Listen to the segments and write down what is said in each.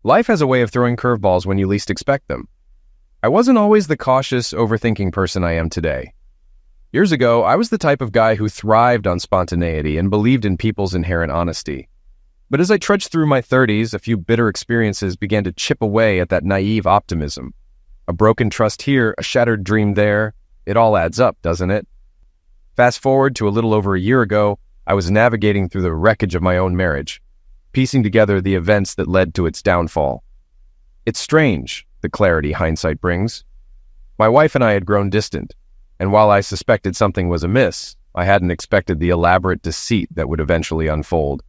Life has a way of throwing curveballs when you least expect them. I wasn't always the cautious, overthinking person I am today. Years ago, I was the type of guy who thrived on spontaneity and believed in people's inherent honesty. But as I trudged through my 30s, a few bitter experiences began to chip away at that naive optimism. A broken trust here, a shattered dream there. It all adds up, doesn't it? Fast forward to a little over a year ago, I was navigating through the wreckage of my own marriage, piecing together the events that led to its downfall. It's strange, the clarity hindsight brings. My wife and I had grown distant, and while I suspected something was amiss, I hadn't expected the elaborate deceit that would eventually unfold.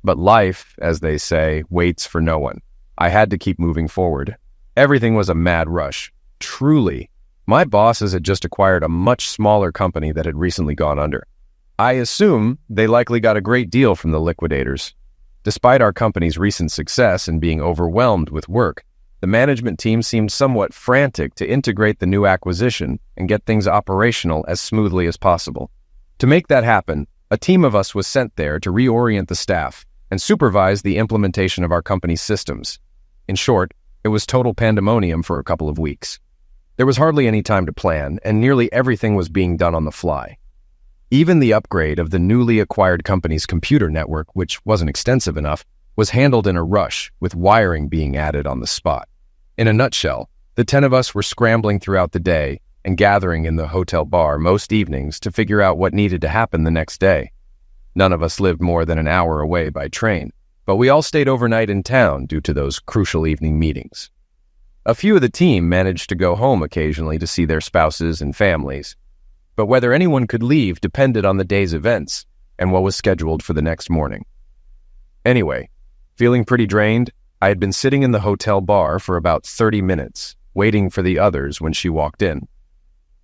But life, as they say, waits for no one. I had to keep moving forward. Everything was a mad rush. Truly. My bosses had just acquired a much smaller company that had recently gone under. I assume they likely got a great deal from the liquidators. Despite our company's recent success and being overwhelmed with work, the management team seemed somewhat frantic to integrate the new acquisition and get things operational as smoothly as possible. To make that happen, a team of us was sent there to reorient the staff and supervise the implementation of our company's systems. In short, it was total pandemonium for a couple of weeks. There was hardly any time to plan, and nearly everything was being done on the fly. Even the upgrade of the newly acquired company's computer network, which wasn't extensive enough, was handled in a rush, with wiring being added on the spot. In a nutshell, the 10 of us were scrambling throughout the day and gathering in the hotel bar most evenings to figure out what needed to happen the next day. None of us lived more than an hour away by train, but we all stayed overnight in town due to those crucial evening meetings. A few of the team managed to go home occasionally to see their spouses and families, but whether anyone could leave depended on the day's events and what was scheduled for the next morning. Anyway, feeling pretty drained, I had been sitting in the hotel bar for about 30 minutes, waiting for the others when she walked in.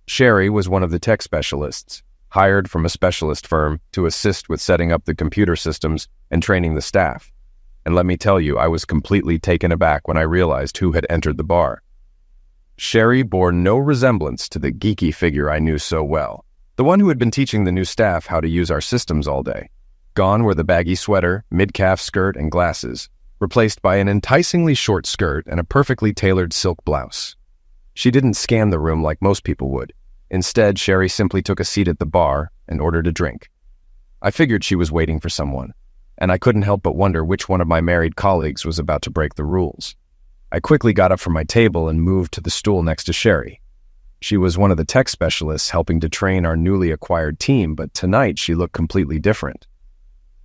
Sherry was one of the tech specialists, hired from a specialist firm to assist with setting up the computer systems and training the staff. And let me tell you, I was completely taken aback when I realized who had entered the bar. Sherry bore no resemblance to the geeky figure I knew so well, the one who had been teaching the new staff how to use our systems all day. Gone were the baggy sweater, mid-calf skirt, and glasses, replaced by an enticingly short skirt and a perfectly tailored silk blouse. She didn't scan the room like most people would. Instead, Sherry simply took a seat at the bar and ordered a drink. I figured she was waiting for someone, and I couldn't help but wonder which one of my married colleagues was about to break the rules. I quickly got up from my table and moved to the stool next to Sherry. She was one of the tech specialists helping to train our newly acquired team, but tonight she looked completely different.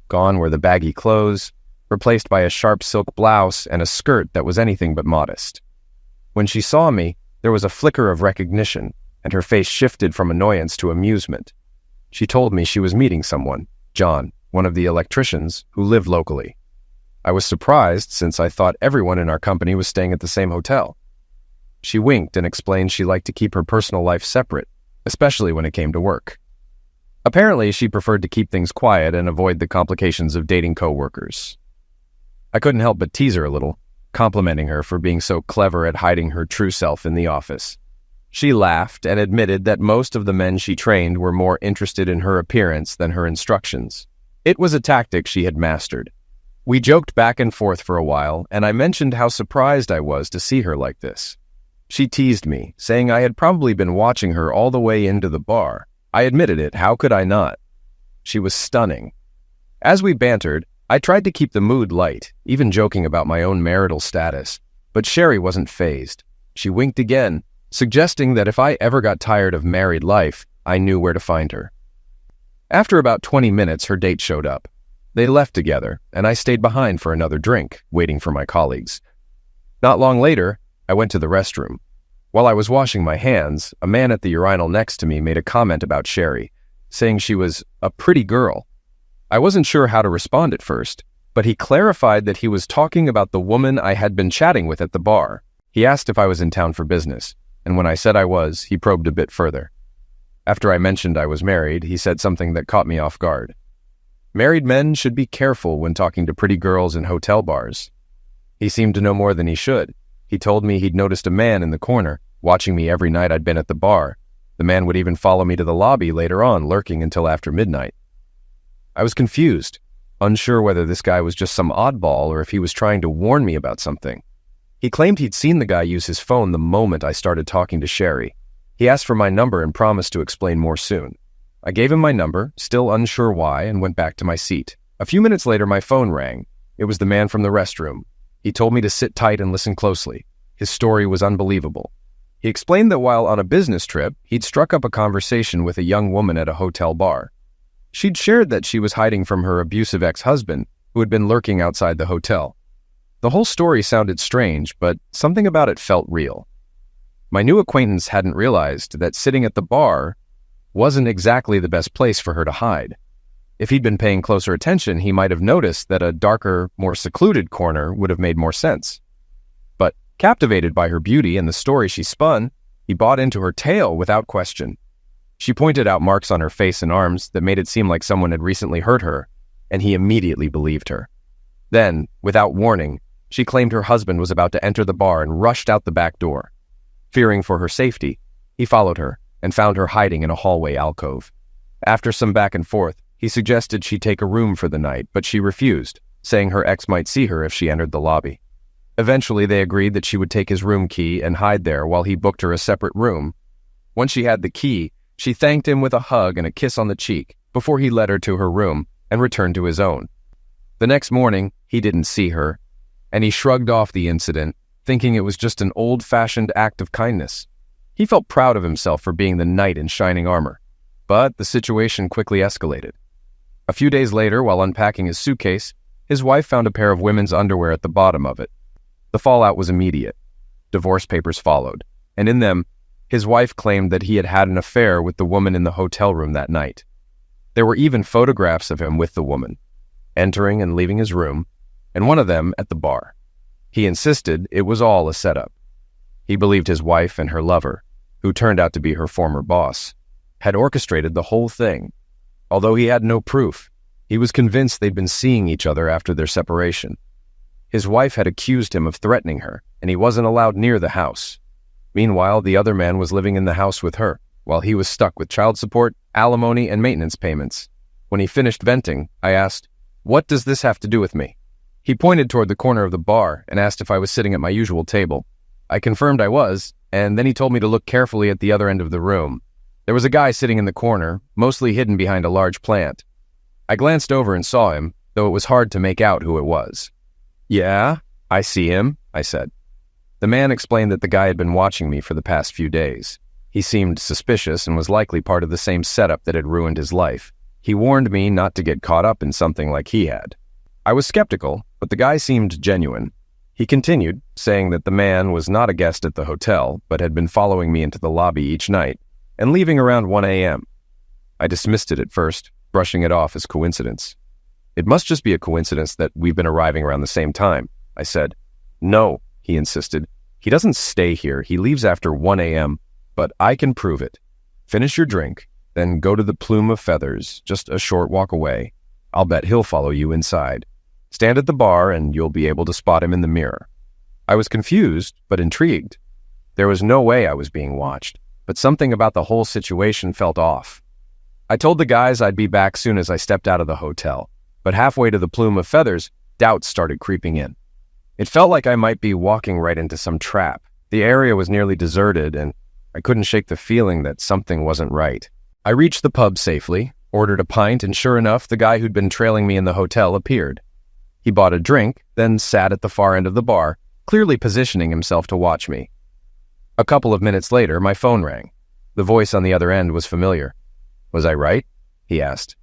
Gone were the baggy clothes, replaced by a sharp silk blouse and a skirt that was anything but modest. When she saw me, there was a flicker of recognition, and her face shifted from annoyance to amusement. She told me she was meeting someone, John, one of the electricians who lived locally. I was surprised since I thought everyone in our company was staying at the same hotel. She winked and explained she liked to keep her personal life separate, especially when it came to work. Apparently, she preferred to keep things quiet and avoid the complications of dating coworkers. I couldn't help but tease her a little, complimenting her for being so clever at hiding her true self in the office. She laughed and admitted that most of the men she trained were more interested in her appearance than her instructions. It was a tactic she had mastered. We joked back and forth for a while, and I mentioned how surprised I was to see her like this. She teased me, saying I had probably been watching her all the way into the bar. I admitted it, how could I not? She was stunning. As we bantered, I tried to keep the mood light, even joking about my own marital status, but Sherry wasn't fazed. She winked again, suggesting that if I ever got tired of married life, I knew where to find her. After about 20 minutes, her date showed up. They left together, and I stayed behind for another drink, waiting for my colleagues. Not long later, I went to the restroom. While I was washing my hands, a man at the urinal next to me made a comment about Sherry, saying she was a pretty girl. I wasn't sure how to respond at first, but he clarified that he was talking about the woman I had been chatting with at the bar. He asked if I was in town for business, and when I said I was, he probed a bit further. After I mentioned I was married, he said something that caught me off guard. Married men should be careful when talking to pretty girls in hotel bars. He seemed to know more than he should. He told me he'd noticed a man in the corner, watching me every night I'd been at the bar. The man would even follow me to the lobby later on, lurking until after midnight. I was confused, unsure whether this guy was just some oddball or if he was trying to warn me about something. He claimed he'd seen the guy use his phone the moment I started talking to Sherry. He asked for my number and promised to explain more soon. I gave him my number, still unsure why, and went back to my seat. A few minutes later, my phone rang. It was the man from the restroom. He told me to sit tight and listen closely. His story was unbelievable. He explained that while on a business trip, he'd struck up a conversation with a young woman at a hotel bar. She'd shared that she was hiding from her abusive ex-husband, who had been lurking outside the hotel. The whole story sounded strange, but something about it felt real. My new acquaintance hadn't realized that sitting at the bar wasn't exactly the best place for her to hide. If he'd been paying closer attention, he might have noticed that a darker, more secluded corner would have made more sense. But captivated by her beauty and the story she spun, he bought into her tale without question. She pointed out marks on her face and arms that made it seem like someone had recently hurt her, and he immediately believed her. Then, without warning, she claimed her husband was about to enter the bar and rushed out the back door. Fearing for her safety, he followed her and found her hiding in a hallway alcove. After some back and forth, he suggested she take a room for the night, but she refused, saying her ex might see her if she entered the lobby. Eventually, they agreed that she would take his room key and hide there while he booked her a separate room. Once she had the key, she thanked him with a hug and a kiss on the cheek before he led her to her room and returned to his own. The next morning, he didn't see her, and he shrugged off the incident, thinking it was just an old-fashioned act of kindness. He felt proud of himself for being the knight in shining armor, but the situation quickly escalated. A few days later, while unpacking his suitcase, his wife found a pair of women's underwear at the bottom of it. The fallout was immediate. Divorce papers followed, and in them, his wife claimed that he had had an affair with the woman in the hotel room that night. There were even photographs of him with the woman, entering and leaving his room, and one of them at the bar. He insisted it was all a setup. He believed his wife and her lover, who turned out to be her former boss, had orchestrated the whole thing. Although he had no proof, he was convinced they'd been seeing each other after their separation. His wife had accused him of threatening her, and he wasn't allowed near the house. Meanwhile, the other man was living in the house with her, while he was stuck with child support, alimony, and maintenance payments. When he finished venting, I asked, "What does this have to do with me?" He pointed toward the corner of the bar and asked if I was sitting at my usual table. I confirmed I was, and then he told me to look carefully at the other end of the room. There was a guy sitting in the corner, mostly hidden behind a large plant. I glanced over and saw him, though it was hard to make out who it was. "Yeah, I see him," I said. The man explained that the guy had been watching me for the past few days. He seemed suspicious and was likely part of the same setup that had ruined his life. He warned me not to get caught up in something like he had. I was skeptical, but the guy seemed genuine. He continued, saying that the man was not a guest at the hotel, but had been following me into the lobby each night, and leaving around 1 a.m. I dismissed it at first, brushing it off as coincidence. "It must just be a coincidence that we've been arriving around the same time," I said. "No," he insisted. "He doesn't stay here. He leaves after 1 a.m., but I can prove it. Finish your drink, then go to the Plume of Feathers, just a short walk away. I'll bet he'll follow you inside. Stand at the bar and you'll be able to spot him in the mirror." I was confused, but intrigued. There was no way I was being watched, but something about the whole situation felt off. I told the guys I'd be back soon as I stepped out of the hotel, but halfway to the Plume of Feathers, doubts started creeping in. It felt like I might be walking right into some trap. The area was nearly deserted, and I couldn't shake the feeling that something wasn't right. I reached the pub safely, ordered a pint, and sure enough, the guy who'd been trailing me in the hotel appeared. He bought a drink, then sat at the far end of the bar, clearly positioning himself to watch me. A couple of minutes later, my phone rang. The voice on the other end was familiar. "Was I right?" he asked.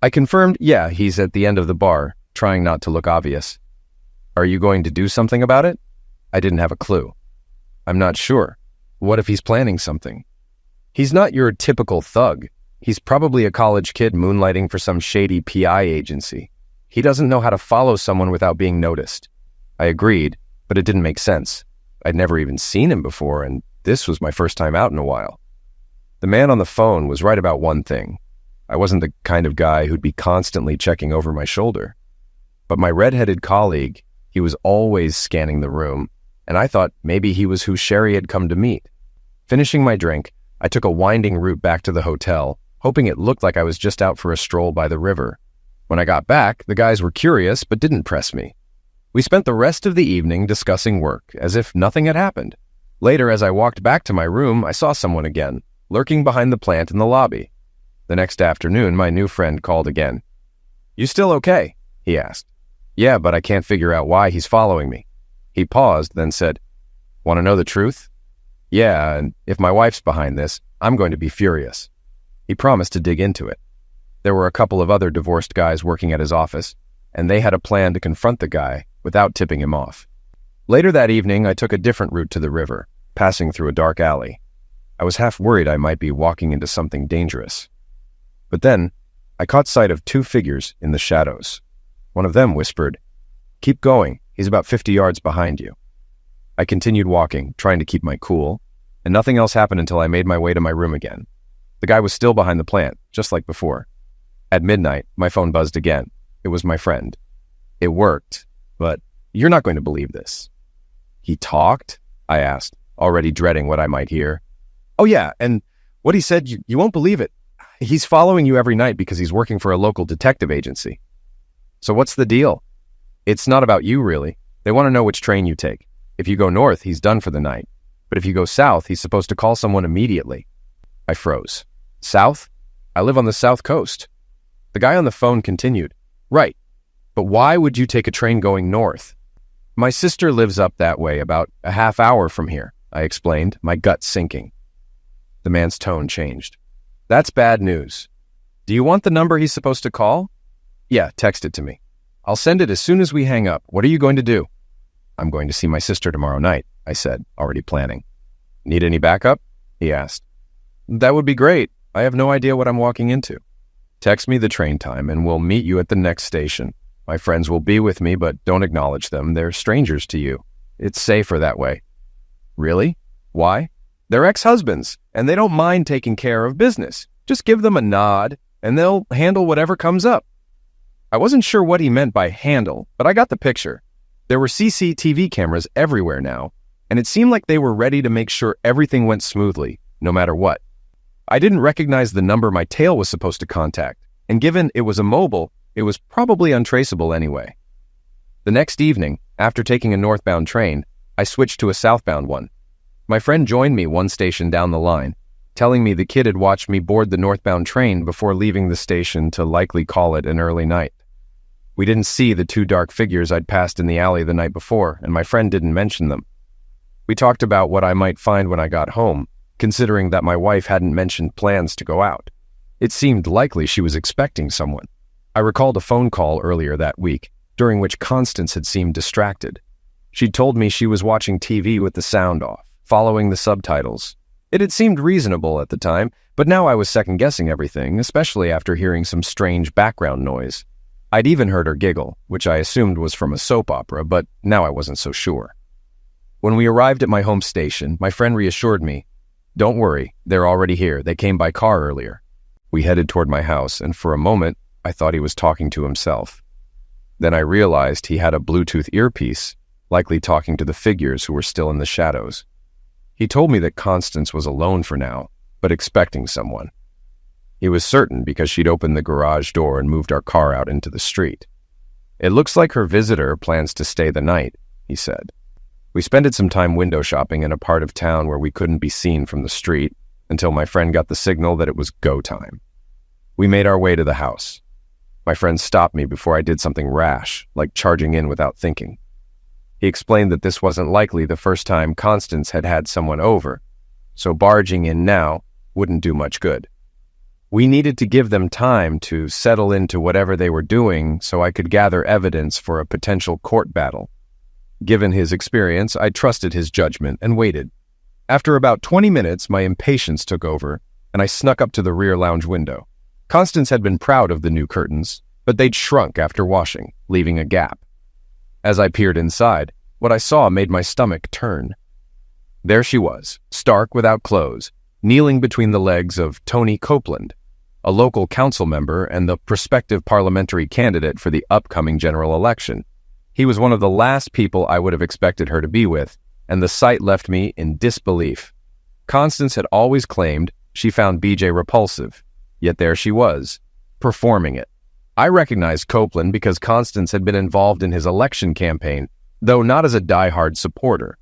I confirmed, "Yeah, he's at the end of the bar, trying not to look obvious." "Are you going to do something about it?" I didn't have a clue. "I'm not sure. What if he's planning something?" "He's not your typical thug. He's probably a college kid moonlighting for some shady PI agency. He doesn't know how to follow someone without being noticed." I agreed, but it didn't make sense. I'd never even seen him before, and this was my first time out in a while. The man on the phone was right about one thing. I wasn't the kind of guy who'd be constantly checking over my shoulder. But my red-headed colleague, he was always scanning the room, and I thought maybe he was who Sherry had come to meet. Finishing my drink, I took a winding route back to the hotel, hoping it looked like I was just out for a stroll by the river. When I got back, the guys were curious but didn't press me. We spent the rest of the evening discussing work, as if nothing had happened. Later, as I walked back to my room, I saw someone again, lurking behind the plant in the lobby. The next afternoon, my new friend called again. "You still okay?" he asked. "Yeah, but I can't figure out why he's following me." He paused, then said, "Want to know the truth?" "Yeah, and if my wife's behind this, I'm going to be furious." He promised to dig into it. There were a couple of other divorced guys working at his office, and they had a plan to confront the guy without tipping him off. Later that evening, I took a different route to the river, passing through a dark alley. I was half worried I might be walking into something dangerous. But then, I caught sight of two figures in the shadows. One of them whispered, "Keep going, he's about 50 yards behind you." I continued walking, trying to keep my cool, and nothing else happened until I made my way to my room again. The guy was still behind the plant, just like before. At midnight, my phone buzzed again. It was my friend. It worked, but you're not going to believe this. "He talked?" I asked, already dreading what I might hear. "Oh yeah, and what he said, you won't believe it. He's following you every night because he's working for a local detective agency." "So what's the deal?" "It's not about you, really. They want to know which train you take. If you go north, he's done for the night. But if you go south, he's supposed to call someone immediately." I froze. "South? I live on the south coast." The guy on the phone continued, "Right, but why would you take a train going north?" "My sister lives up that way, about a half hour from here," I explained, my gut sinking. The man's tone changed. "That's bad news. Do you want the number he's supposed to call?" "Yeah, text it to me. I'll send it as soon as we hang up. What are you going to do?" "I'm going to see my sister tomorrow night," I said, already planning. "Need any backup?" he asked. "That would be great. I have no idea what I'm walking into." "Text me the train time and we'll meet you at the next station. My friends will be with me, but don't acknowledge them. They're strangers to you. It's safer that way." "Really? Why?" "They're ex-husbands, and they don't mind taking care of business. Just give them a nod, and they'll handle whatever comes up." I wasn't sure what he meant by handle, but I got the picture. There were CCTV cameras everywhere now, and it seemed like they were ready to make sure everything went smoothly, no matter what. I didn't recognize the number my tail was supposed to contact, and given it was a mobile, it was probably untraceable anyway. The next evening, after taking a northbound train, I switched to a southbound one. My friend joined me one station down the line, telling me the kid had watched me board the northbound train before leaving the station to likely call it an early night. We didn't see the two dark figures I'd passed in the alley the night before, and my friend didn't mention them. We talked about what I might find when I got home, considering that my wife hadn't mentioned plans to go out. It seemed likely she was expecting someone. I recalled a phone call earlier that week, during which Constance had seemed distracted. She'd told me she was watching TV with the sound off, following the subtitles. It had seemed reasonable at the time, but now I was second-guessing everything, especially after hearing some strange background noise. I'd even heard her giggle, which I assumed was from a soap opera, but now I wasn't so sure. When we arrived at my home station, my friend reassured me, "Don't worry, they're already here. They came by car earlier." We headed toward my house, and for a moment, I thought he was talking to himself. Then I realized he had a Bluetooth earpiece, likely talking to the figures who were still in the shadows. He told me that Constance was alone for now, but expecting someone. He was certain because she'd opened the garage door and moved our car out into the street. "It looks like her visitor plans to stay the night," he said. We spent some time window shopping in a part of town where we couldn't be seen from the street until my friend got the signal that it was go time. We made our way to the house. My friend stopped me before I did something rash, like charging in without thinking. He explained that this wasn't likely the first time Constance had had someone over, so barging in now wouldn't do much good. We needed to give them time to settle into whatever they were doing so I could gather evidence for a potential court battle. Given his experience, I trusted his judgment and waited. After about 20 minutes, my impatience took over, and I snuck up to the rear lounge window. Constance had been proud of the new curtains, but they'd shrunk after washing, leaving a gap. As I peered inside, what I saw made my stomach turn. There she was, stark without clothes, kneeling between the legs of Tony Copeland, a local council member and the prospective parliamentary candidate for the upcoming general election. He was one of the last people I would have expected her to be with, and the sight left me in disbelief. Constance had always claimed she found BJ repulsive, yet there she was, performing it. I recognized Copeland because Constance had been involved in his election campaign, though not as a diehard supporter.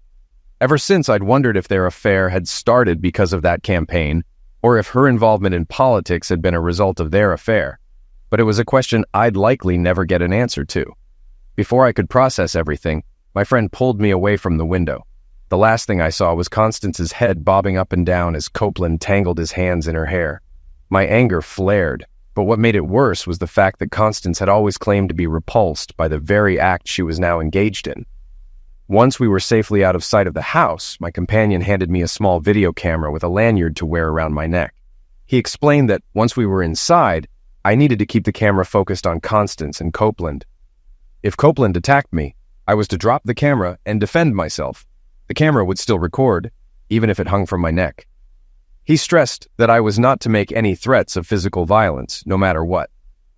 Ever since, I'd wondered if their affair had started because of that campaign, or if her involvement in politics had been a result of their affair. But it was a question I'd likely never get an answer to. Before I could process everything, my friend pulled me away from the window. The last thing I saw was Constance's head bobbing up and down as Copeland tangled his hands in her hair. My anger flared, but what made it worse was the fact that Constance had always claimed to be repulsed by the very act she was now engaged in. Once we were safely out of sight of the house, my companion handed me a small video camera with a lanyard to wear around my neck. He explained that once we were inside, I needed to keep the camera focused on Constance and Copeland. If Copeland attacked me, I was to drop the camera and defend myself. The camera would still record, even if it hung from my neck. He stressed that I was not to make any threats of physical violence, no matter what.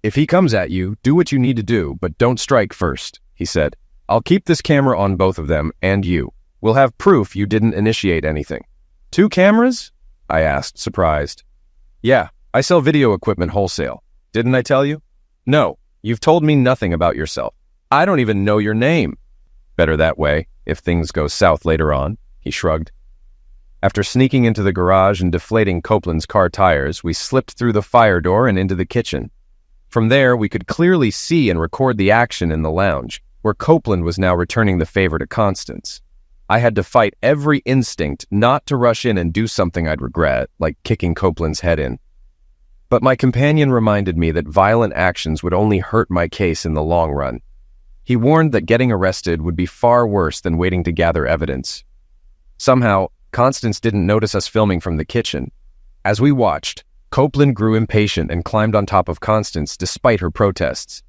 If he comes at you, do what you need to do, but don't strike first, he said. I'll keep this camera on both of them and you. We'll have proof you didn't initiate anything. 2 cameras? I asked, surprised. Yeah, I sell video equipment wholesale. Didn't I tell you? No, you've told me nothing about yourself. I don't even know your name. Better that way, if things go south later on, he shrugged. After sneaking into the garage and deflating Copeland's car tires, we slipped through the fire door and into the kitchen. From there, we could clearly see and record the action in the lounge, where Copeland was now returning the favor to Constance. I had to fight every instinct not to rush in and do something I'd regret, like kicking Copeland's head in. But my companion reminded me that violent actions would only hurt my case in the long run. He warned that getting arrested would be far worse than waiting to gather evidence. Somehow, Constance didn't notice us filming from the kitchen. As we watched, Copeland grew impatient and climbed on top of Constance despite her protests.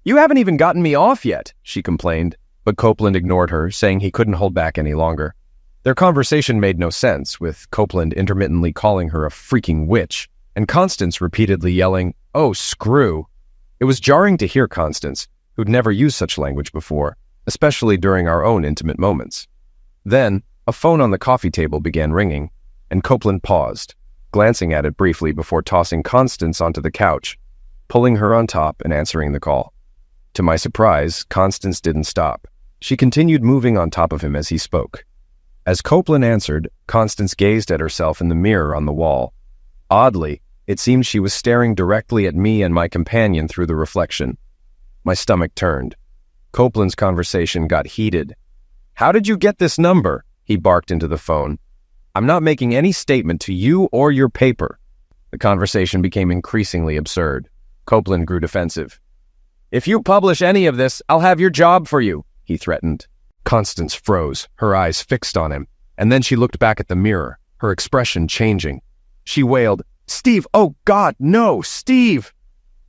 You haven't even gotten me off yet, she complained, but Copeland ignored her, saying he couldn't hold back any longer. Their conversation made no sense, with Copeland intermittently calling her a freaking witch, and Constance repeatedly yelling, "Oh, screw." It was jarring to hear Constance, who'd never used such language before, especially during our own intimate moments. Then, a phone on the coffee table began ringing, and Copeland paused, glancing at it briefly before tossing Constance onto the couch, pulling her on top and answering the call. To my surprise, Constance didn't stop. She continued moving on top of him as he spoke. As Copeland answered, Constance gazed at herself in the mirror on the wall. Oddly, it seemed she was staring directly at me and my companion through the reflection. My stomach turned. Copeland's conversation got heated. "How did you get this number?" he barked into the phone. "I'm not making any statement to you or your paper." The conversation became increasingly absurd. Copeland grew defensive. "If you publish any of this, I'll have your job for you," he threatened. Constance froze, her eyes fixed on him, and then she looked back at the mirror, her expression changing. She wailed, "Steve, oh God, no, Steve!"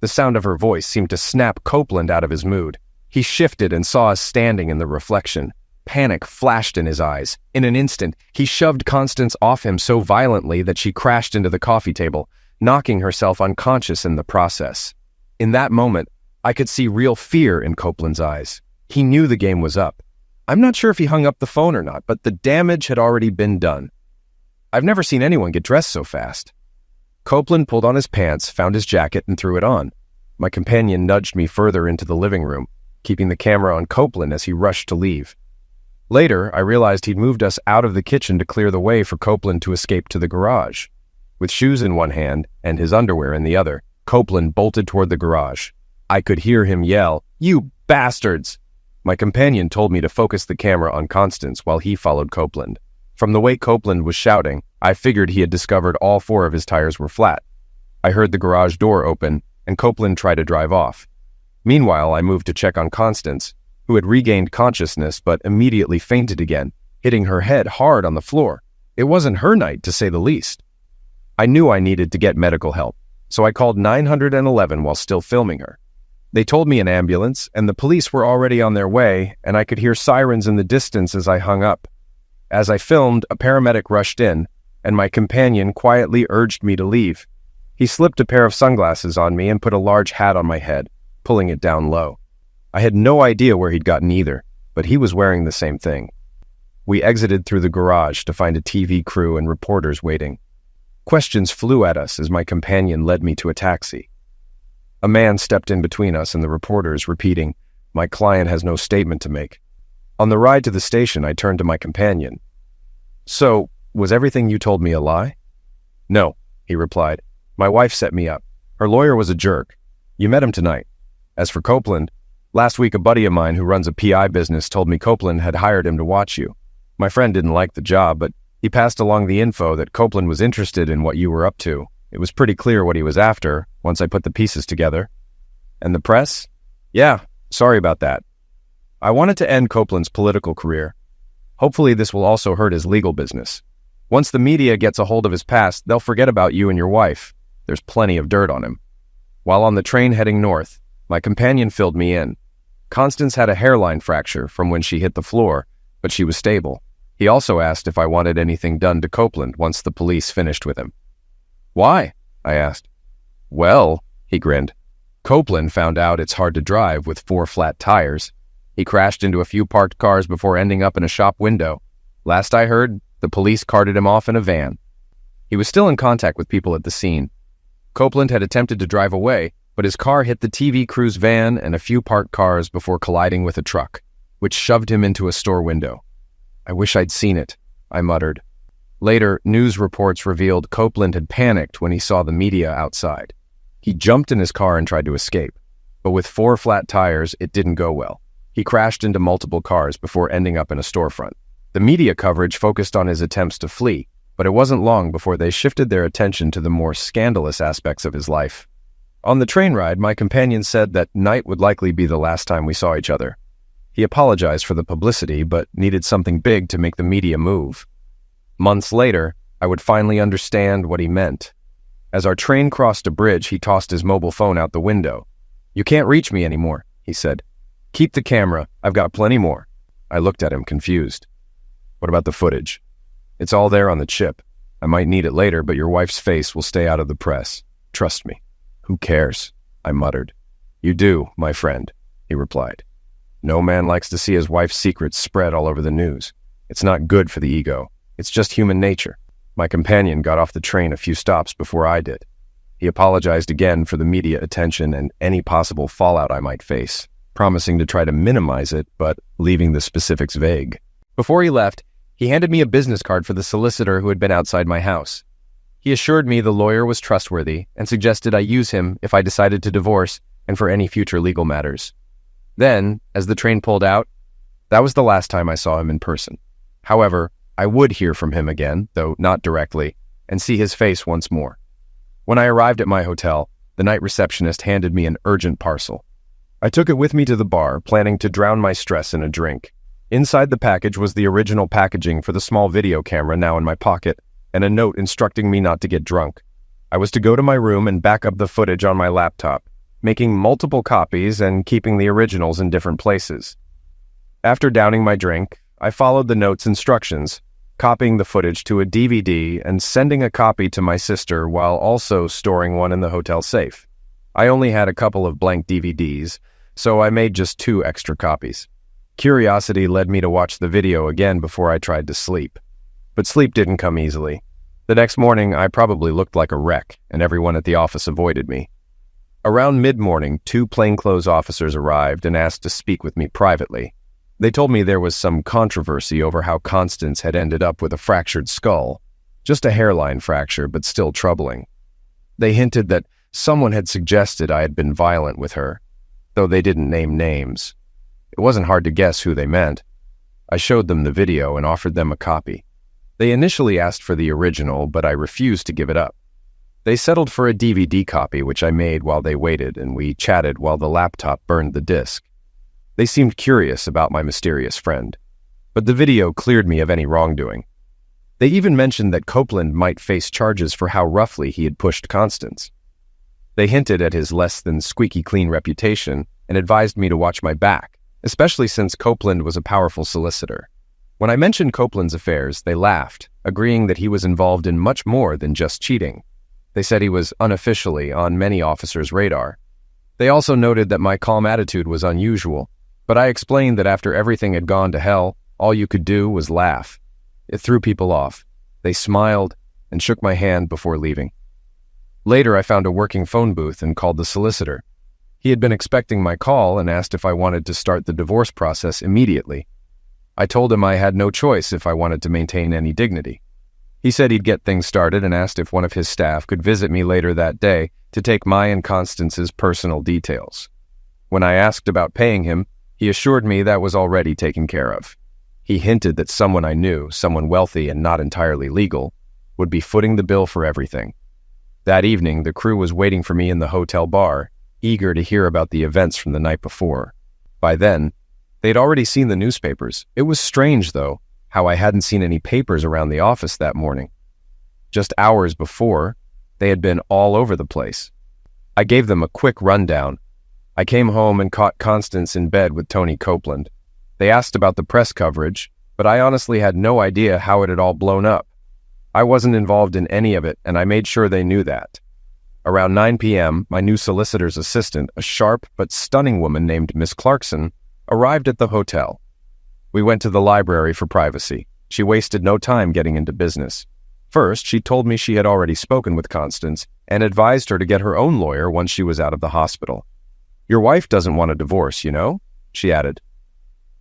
The sound of her voice seemed to snap Copeland out of his mood. He shifted and saw us standing in the reflection. Panic flashed in his eyes. In an instant, he shoved Constance off him so violently that she crashed into the coffee table, knocking herself unconscious in the process. In that moment, I could see real fear in Copeland's eyes. He knew the game was up. I'm not sure if he hung up the phone or not, but the damage had already been done. I've never seen anyone get dressed so fast. Copeland pulled on his pants, found his jacket, and threw it on. My companion nudged me further into the living room, keeping the camera on Copeland as he rushed to leave. Later, I realized he'd moved us out of the kitchen to clear the way for Copeland to escape to the garage. With shoes in one hand and his underwear in the other, Copeland bolted toward the garage. I could hear him yell, "You bastards!" My companion told me to focus the camera on Constance while he followed Copeland. From the way Copeland was shouting, I figured he had discovered all 4 of his tires were flat. I heard the garage door open, and Copeland tried to drive off. Meanwhile, I moved to check on Constance, who had regained consciousness but immediately fainted again, hitting her head hard on the floor. It wasn't her night, to say the least. I knew I needed to get medical help, so I called 911 while still filming her. They told me an ambulance, and the police were already on their way, and I could hear sirens in the distance as I hung up. As I filmed, a paramedic rushed in, and my companion quietly urged me to leave. He slipped a pair of sunglasses on me and put a large hat on my head, pulling it down low. I had no idea where he'd gotten either, but he was wearing the same thing. We exited through the garage to find a TV crew and reporters waiting. Questions flew at us as my companion led me to a taxi. A man stepped in between us and the reporters, repeating, "My client has no statement to make." On the ride to the station, I turned to my companion. "So, was everything you told me a lie?" "No," he replied. "My wife set me up. Her lawyer was a jerk. You met him tonight. As for Copeland, last week a buddy of mine who runs a PI business told me Copeland had hired him to watch you. My friend didn't like the job, but he passed along the info that Copeland was interested in what you were up to. It was pretty clear what he was after once I put the pieces together." "And the press?" "Yeah, sorry about that. I wanted to end Copeland's political career. Hopefully this will also hurt his legal business. Once the media gets a hold of his past, they'll forget about you and your wife. There's plenty of dirt on him." While on the train heading north, my companion filled me in. Constance had a hairline fracture from when she hit the floor, but she was stable. He also asked if I wanted anything done to Copeland once the police finished with him. "Why?" I asked. "Well," he grinned, "Copeland found out it's hard to drive with 4 flat tires. He crashed into a few parked cars before ending up in a shop window. Last I heard, the police carted him off in a van." He was still in contact with people at the scene. Copeland had attempted to drive away, but his car hit the TV crew's van and a few parked cars before colliding with a truck, which shoved him into a store window. "I wish I'd seen it," I muttered. Later, news reports revealed Copeland had panicked when he saw the media outside. He jumped in his car and tried to escape, but with 4 flat tires, it didn't go well. He crashed into multiple cars before ending up in a storefront. The media coverage focused on his attempts to flee, but it wasn't long before they shifted their attention to the more scandalous aspects of his life. On the train ride, my companion said that night would likely be the last time we saw each other. He apologized for the publicity, but needed something big to make the media move. Months later, I would finally understand what he meant. As our train crossed a bridge, he tossed his mobile phone out the window. "You can't reach me anymore," he said. "Keep the camera. I've got plenty more." I looked at him, confused. "What about the footage?" "It's all there on the chip. I might need it later, but your wife's face will stay out of the press. Trust me." "Who cares?" I muttered. "You do, my friend," he replied. "No man likes to see his wife's secrets spread all over the news. It's not good for the ego. It's just human nature." My companion got off the train a few stops before I did. He apologized again for the media attention and any possible fallout I might face, promising to try to minimize it, but leaving the specifics vague. Before he left, he handed me a business card for the solicitor who had been outside my house. He assured me the lawyer was trustworthy and suggested I use him if I decided to divorce and for any future legal matters. Then, as the train pulled out, that was the last time I saw him in person. However, I would hear from him again, though not directly, and see his face once more. When I arrived at my hotel, the night receptionist handed me an urgent parcel. I took it with me to the bar, planning to drown my stress in a drink. Inside the package was the original packaging for the small video camera now in my pocket, and a note instructing me not to get drunk. I was to go to my room and back up the footage on my laptop, making multiple copies and keeping the originals in different places. After downing my drink, I followed the note's instructions, copying the footage to a DVD and sending a copy to my sister while also storing one in the hotel safe. I only had a couple of blank DVDs, so I made just 2 extra copies. Curiosity led me to watch the video again before I tried to sleep. But sleep didn't come easily. The next morning, I probably looked like a wreck, and everyone at the office avoided me. Around mid-morning, 2 plainclothes officers arrived and asked to speak with me privately. They told me there was some controversy over how Constance had ended up with a fractured skull. Just a hairline fracture, but still troubling. They hinted that someone had suggested I had been violent with her, though they didn't name names. It wasn't hard to guess who they meant. I showed them the video and offered them a copy. They initially asked for the original, but I refused to give it up. They settled for a DVD copy, which I made while they waited, and we chatted while the laptop burned the disc. They seemed curious about my mysterious friend, but the video cleared me of any wrongdoing. They even mentioned that Copeland might face charges for how roughly he had pushed Constance. They hinted at his less than squeaky clean reputation and advised me to watch my back, especially since Copeland was a powerful solicitor. When I mentioned Copeland's affairs, they laughed, agreeing that he was involved in much more than just cheating. They said he was unofficially on many officers' radar. They also noted that my calm attitude was unusual, but I explained that after everything had gone to hell, all you could do was laugh. It threw people off. They smiled and shook my hand before leaving. Later, I found a working phone booth and called the solicitor. He had been expecting my call and asked if I wanted to start the divorce process immediately. I told him I had no choice if I wanted to maintain any dignity. He said he'd get things started and asked if one of his staff could visit me later that day to take my and Constance's personal details. When I asked about paying him, he assured me that was already taken care of. He hinted that someone I knew, someone wealthy and not entirely legal, would be footing the bill for everything. That evening, the crew was waiting for me in the hotel bar, eager to hear about the events from the night before. By then, they'd already seen the newspapers. It was strange, though, how I hadn't seen any papers around the office that morning. Just hours before, they had been all over the place. I gave them a quick rundown. I came home and caught Constance in bed with Tony Copeland. They asked about the press coverage, but I honestly had no idea how it had all blown up. I wasn't involved in any of it, and I made sure they knew that. Around 9 p.m., my new solicitor's assistant, a sharp but stunning woman named Miss Clarkson, arrived at the hotel. We went to the library for privacy. She wasted no time getting into business. First, she told me she had already spoken with Constance and advised her to get her own lawyer once she was out of the hospital. "Your wife doesn't want a divorce, you know?" she added.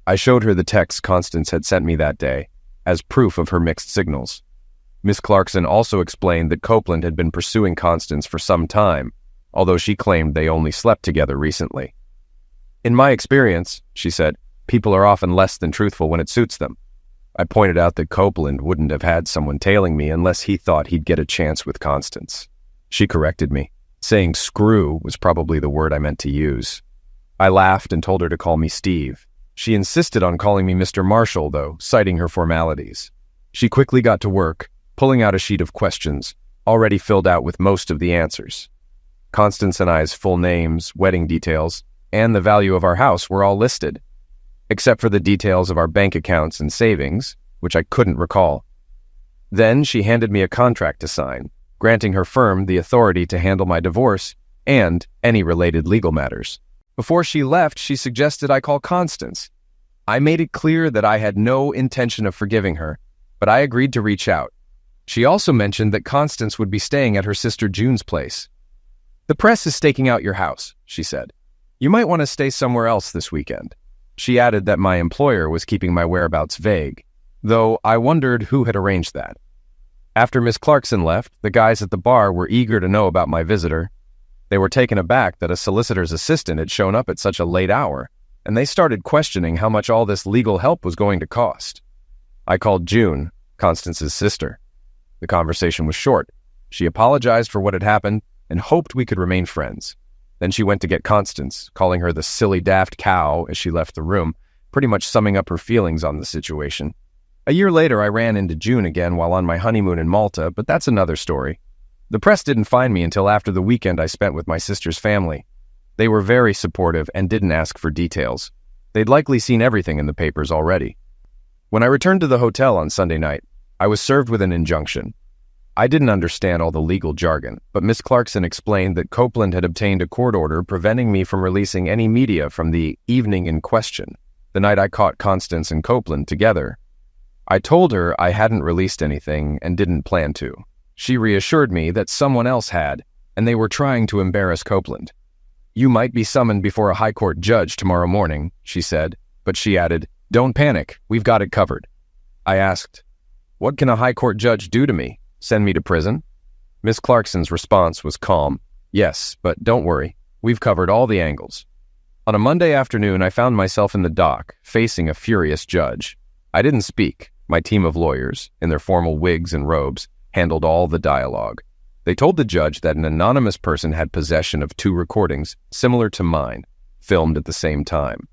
I showed her the text Constance had sent me that day as proof of her mixed signals. Miss Clarkson also explained that Copeland had been pursuing Constance for some time, although she claimed they only slept together recently. "In my experience," she said, "people are often less than truthful when it suits them." I pointed out that Copeland wouldn't have had someone tailing me unless he thought he'd get a chance with Constance. She corrected me, saying screw was probably the word I meant to use. I laughed and told her to call me Steve. She insisted on calling me Mr. Marshall, though, citing her formalities. She quickly got to work, pulling out a sheet of questions, already filled out with most of the answers. Constance and I's full names, wedding details, and the value of our house were all listed, except for the details of our bank accounts and savings, which I couldn't recall. Then she handed me a contract to sign, granting her firm the authority to handle my divorce and any related legal matters. Before she left, she suggested I call Constance. I made it clear that I had no intention of forgiving her, but I agreed to reach out. She also mentioned that Constance would be staying at her sister June's place. "The press is staking out your house," she said. "You might want to stay somewhere else this weekend." She added that my employer was keeping my whereabouts vague, though I wondered who had arranged that. After Miss Clarkson left, the guys at the bar were eager to know about my visitor. They were taken aback that a solicitor's assistant had shown up at such a late hour, and they started questioning how much all this legal help was going to cost. I called June, Constance's sister. The conversation was short. She apologized for what had happened and hoped we could remain friends. Then she went to get Constance, calling her the silly daft cow as she left the room, pretty much summing up her feelings on the situation. A year later, I ran into June again while on my honeymoon in Malta, but that's another story. The press didn't find me until after the weekend I spent with my sister's family. They were very supportive and didn't ask for details. They'd likely seen everything in the papers already. When I returned to the hotel on Sunday night, I was served with an injunction. I didn't understand all the legal jargon, but Miss Clarkson explained that Copeland had obtained a court order preventing me from releasing any media from the evening in question, the night I caught Constance and Copeland together. I told her I hadn't released anything and didn't plan to. She reassured me that someone else had, and they were trying to embarrass Copeland. "You might be summoned before a high court judge tomorrow morning," she said, but she added, "Don't panic, we've got it covered." I asked, "What can a high court judge do to me? Send me to prison?" Miss Clarkson's response was calm. "Yes, but don't worry. We've covered all the angles." On a Monday afternoon, I found myself in the dock, facing a furious judge. I didn't speak. My team of lawyers, in their formal wigs and robes, handled all the dialogue. They told the judge that an anonymous person had possession of 2 recordings similar to mine, filmed at the same time.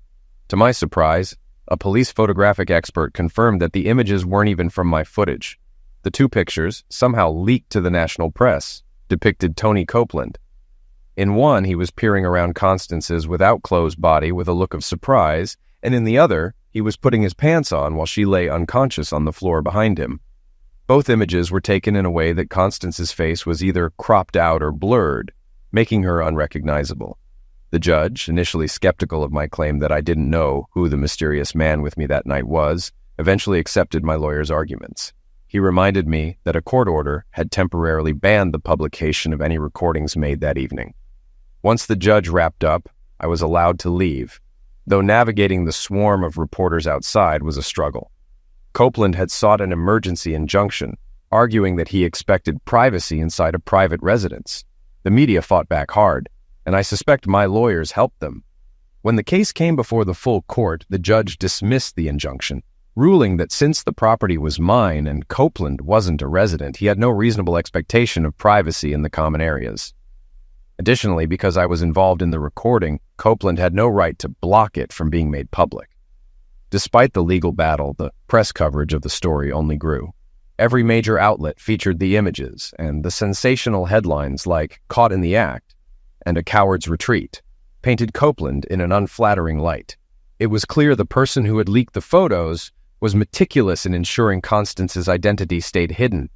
To my surprise, a police photographic expert confirmed that the images weren't even from my footage. The 2 pictures, somehow leaked to the national press, depicted Tony Copeland. In one, he was peering around Constance's without-clothes body with a look of surprise, and in the other, he was putting his pants on while she lay unconscious on the floor behind him. Both images were taken in a way that Constance's face was either cropped out or blurred, making her unrecognizable. The judge, initially skeptical of my claim that I didn't know who the mysterious man with me that night was, eventually accepted my lawyer's arguments. He reminded me that a court order had temporarily banned the publication of any recordings made that evening. Once the judge wrapped up, I was allowed to leave, though navigating the swarm of reporters outside was a struggle. Copeland had sought an emergency injunction, arguing that he expected privacy inside a private residence. The media fought back hard, and I suspect my lawyers helped them. When the case came before the full court, the judge dismissed the injunction, ruling that since the property was mine and Copeland wasn't a resident, he had no reasonable expectation of privacy in the common areas. Additionally, because I was involved in the recording, Copeland had no right to block it from being made public. Despite the legal battle, the press coverage of the story only grew. Every major outlet featured the images, and the sensational headlines like "Caught in the Act" and "A Coward's Retreat" painted Copeland in an unflattering light. It was clear the person who had leaked the photos was meticulous in ensuring Constance's identity stayed hidden.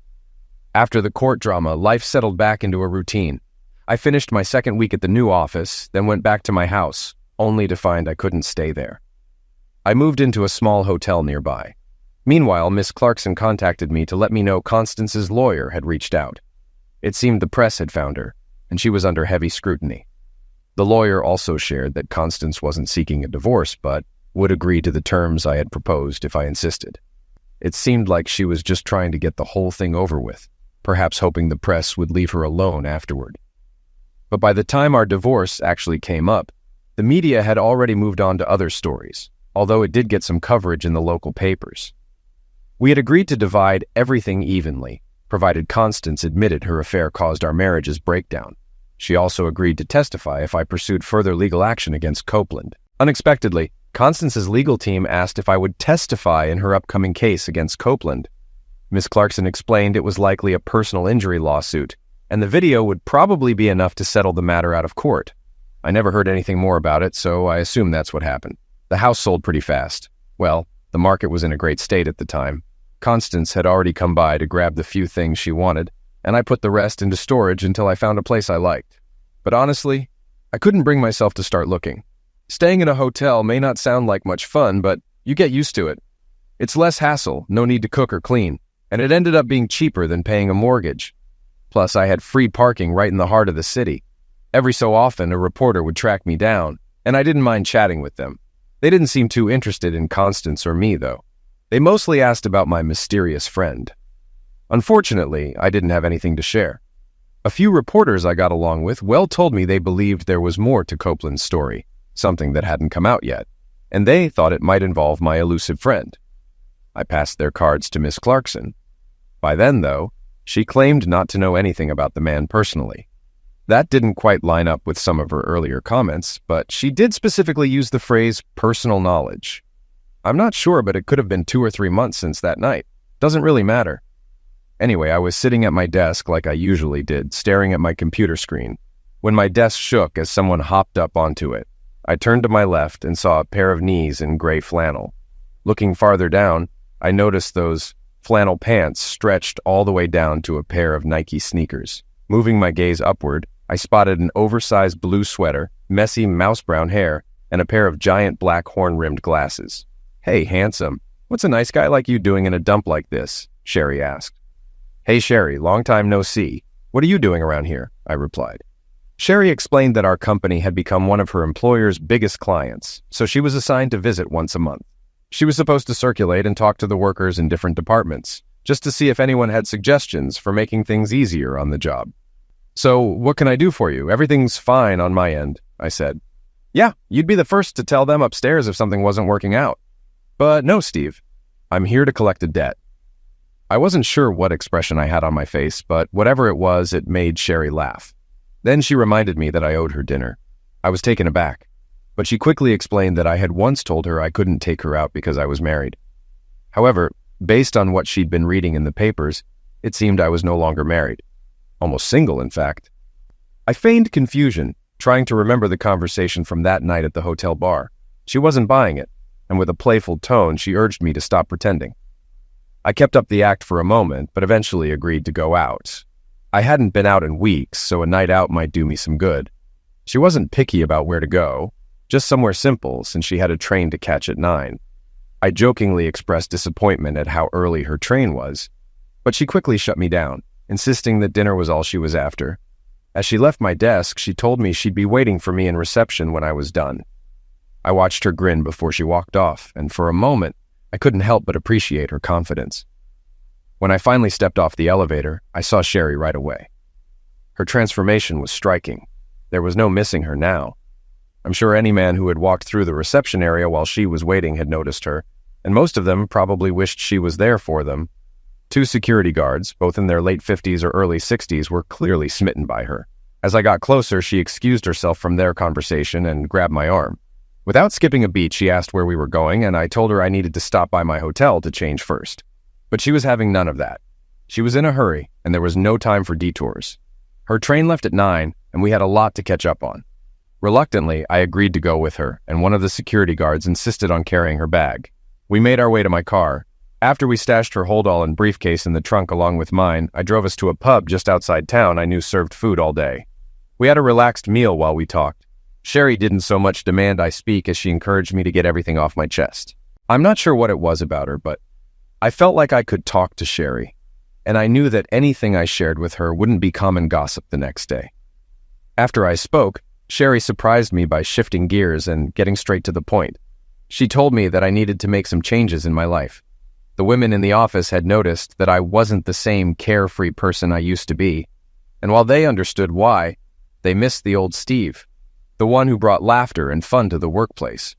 After the court drama, life settled back into a routine. I finished my second week at the new office, then went back to my house, only to find I couldn't stay there. I moved into a small hotel nearby. Meanwhile, Miss Clarkson contacted me to let me know Constance's lawyer had reached out. It seemed the press had found her, and she was under heavy scrutiny. The lawyer also shared that Constance wasn't seeking a divorce, but would agree to the terms I had proposed if I insisted. It seemed like she was just trying to get the whole thing over with, perhaps hoping the press would leave her alone afterward. But by the time our divorce actually came up, the media had already moved on to other stories, although it did get some coverage in the local papers. We had agreed to divide everything evenly, provided Constance admitted her affair caused our marriage's breakdown. She also agreed to testify if I pursued further legal action against Copeland. Unexpectedly, Constance's legal team asked if I would testify in her upcoming case against Copeland. Miss Clarkson explained it was likely a personal injury lawsuit, and the video would probably be enough to settle the matter out of court. I never heard anything more about it, so I assume that's what happened. The house sold pretty fast. Well, the market was in a great state at the time. Constance had already come by to grab the few things she wanted, and I put the rest into storage until I found a place I liked. But honestly, I couldn't bring myself to start looking. Staying in a hotel may not sound like much fun, but you get used to it. It's less hassle, no need to cook or clean, and it ended up being cheaper than paying a mortgage. Plus, I had free parking right in the heart of the city. Every so often, a reporter would track me down, and I didn't mind chatting with them. They didn't seem too interested in Constance or me, though. They mostly asked about my mysterious friend. Unfortunately, I didn't have anything to share. A few reporters I got along with well told me they believed there was more to Copeland's story, something that hadn't come out yet, and they thought it might involve my elusive friend. I passed their cards to Miss Clarkson. By then, though, she claimed not to know anything about the man personally. That didn't quite line up with some of her earlier comments, but she did specifically use the phrase personal knowledge. I'm not sure, but it could have been 2 or 3 months since that night. Doesn't really matter. Anyway, I was sitting at my desk like I usually did, staring at my computer screen, when my desk shook as someone hopped up onto it. I turned to my left and saw a pair of knees in gray flannel. Looking farther down, I noticed those flannel pants stretched all the way down to a pair of Nike sneakers. Moving my gaze upward, I spotted an oversized blue sweater, messy mouse-brown hair, and a pair of giant black horn-rimmed glasses. "Hey, handsome, what's a nice guy like you doing in a dump like this?" Sherry asked. "Hey, Sherry, long time no see. What are you doing around here?" I replied. Sherry explained that our company had become one of her employer's biggest clients, so she was assigned to visit once a month. She was supposed to circulate and talk to the workers in different departments, just to see if anyone had suggestions for making things easier on the job. "So, what can I do for you? Everything's fine on my end," I said. "Yeah, you'd be the first to tell them upstairs if something wasn't working out." "But no, Steve. I'm here to collect a debt." I wasn't sure what expression I had on my face, but whatever it was, it made Sherry laugh. Then she reminded me that I owed her dinner. I was taken aback, but she quickly explained that I had once told her I couldn't take her out because I was married. However, based on what she'd been reading in the papers, it seemed I was no longer married. Almost single, in fact. I feigned confusion, trying to remember the conversation from that night at the hotel bar. She wasn't buying it, and with a playful tone, she urged me to stop pretending. I kept up the act for a moment, but eventually agreed to go out. I hadn't been out in weeks, so a night out might do me some good. She wasn't picky about where to go, just somewhere simple since she had a train to catch at 9. I jokingly expressed disappointment at how early her train was, but she quickly shut me down, insisting that dinner was all she was after. As she left my desk, she told me she'd be waiting for me in reception when I was done. I watched her grin before she walked off, and for a moment, I couldn't help but appreciate her confidence. When I finally stepped off the elevator, I saw Sherry right away. Her transformation was striking. There was no missing her now. I'm sure any man who had walked through the reception area while she was waiting had noticed her, and most of them probably wished she was there for them. 2 security guards, both in their late 50s or early 60s, were clearly smitten by her. As I got closer, she excused herself from their conversation and grabbed my arm. Without skipping a beat, she asked where we were going, and I told her I needed to stop by my hotel to change first. But she was having none of that. She was in a hurry, and there was no time for detours. Her train left at 9, and we had a lot to catch up on. Reluctantly, I agreed to go with her, and one of the security guards insisted on carrying her bag. We made our way to my car. After we stashed her hold-all and briefcase in the trunk along with mine, I drove us to a pub just outside town I knew served food all day. We had a relaxed meal while we talked. Sherry didn't so much demand I speak as she encouraged me to get everything off my chest. I'm not sure what it was about her, but I felt like I could talk to Sherry, and I knew that anything I shared with her wouldn't be common gossip the next day. After I spoke, Sherry surprised me by shifting gears and getting straight to the point. She told me that I needed to make some changes in my life. The women in the office had noticed that I wasn't the same carefree person I used to be, and while they understood why, they missed the old Steve, the one who brought laughter and fun to the workplace.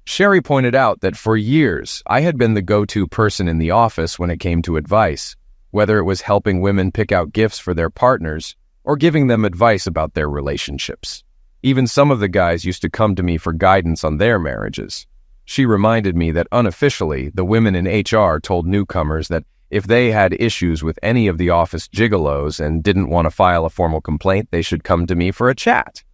Sherry pointed out that for years, I had been the go-to person in the office when it came to advice, whether it was helping women pick out gifts for their partners or giving them advice about their relationships. Even some of the guys used to come to me for guidance on their marriages. She reminded me that unofficially, the women in HR told newcomers that if they had issues with any of the office gigolos and didn't want to file a formal complaint, they should come to me for a chat.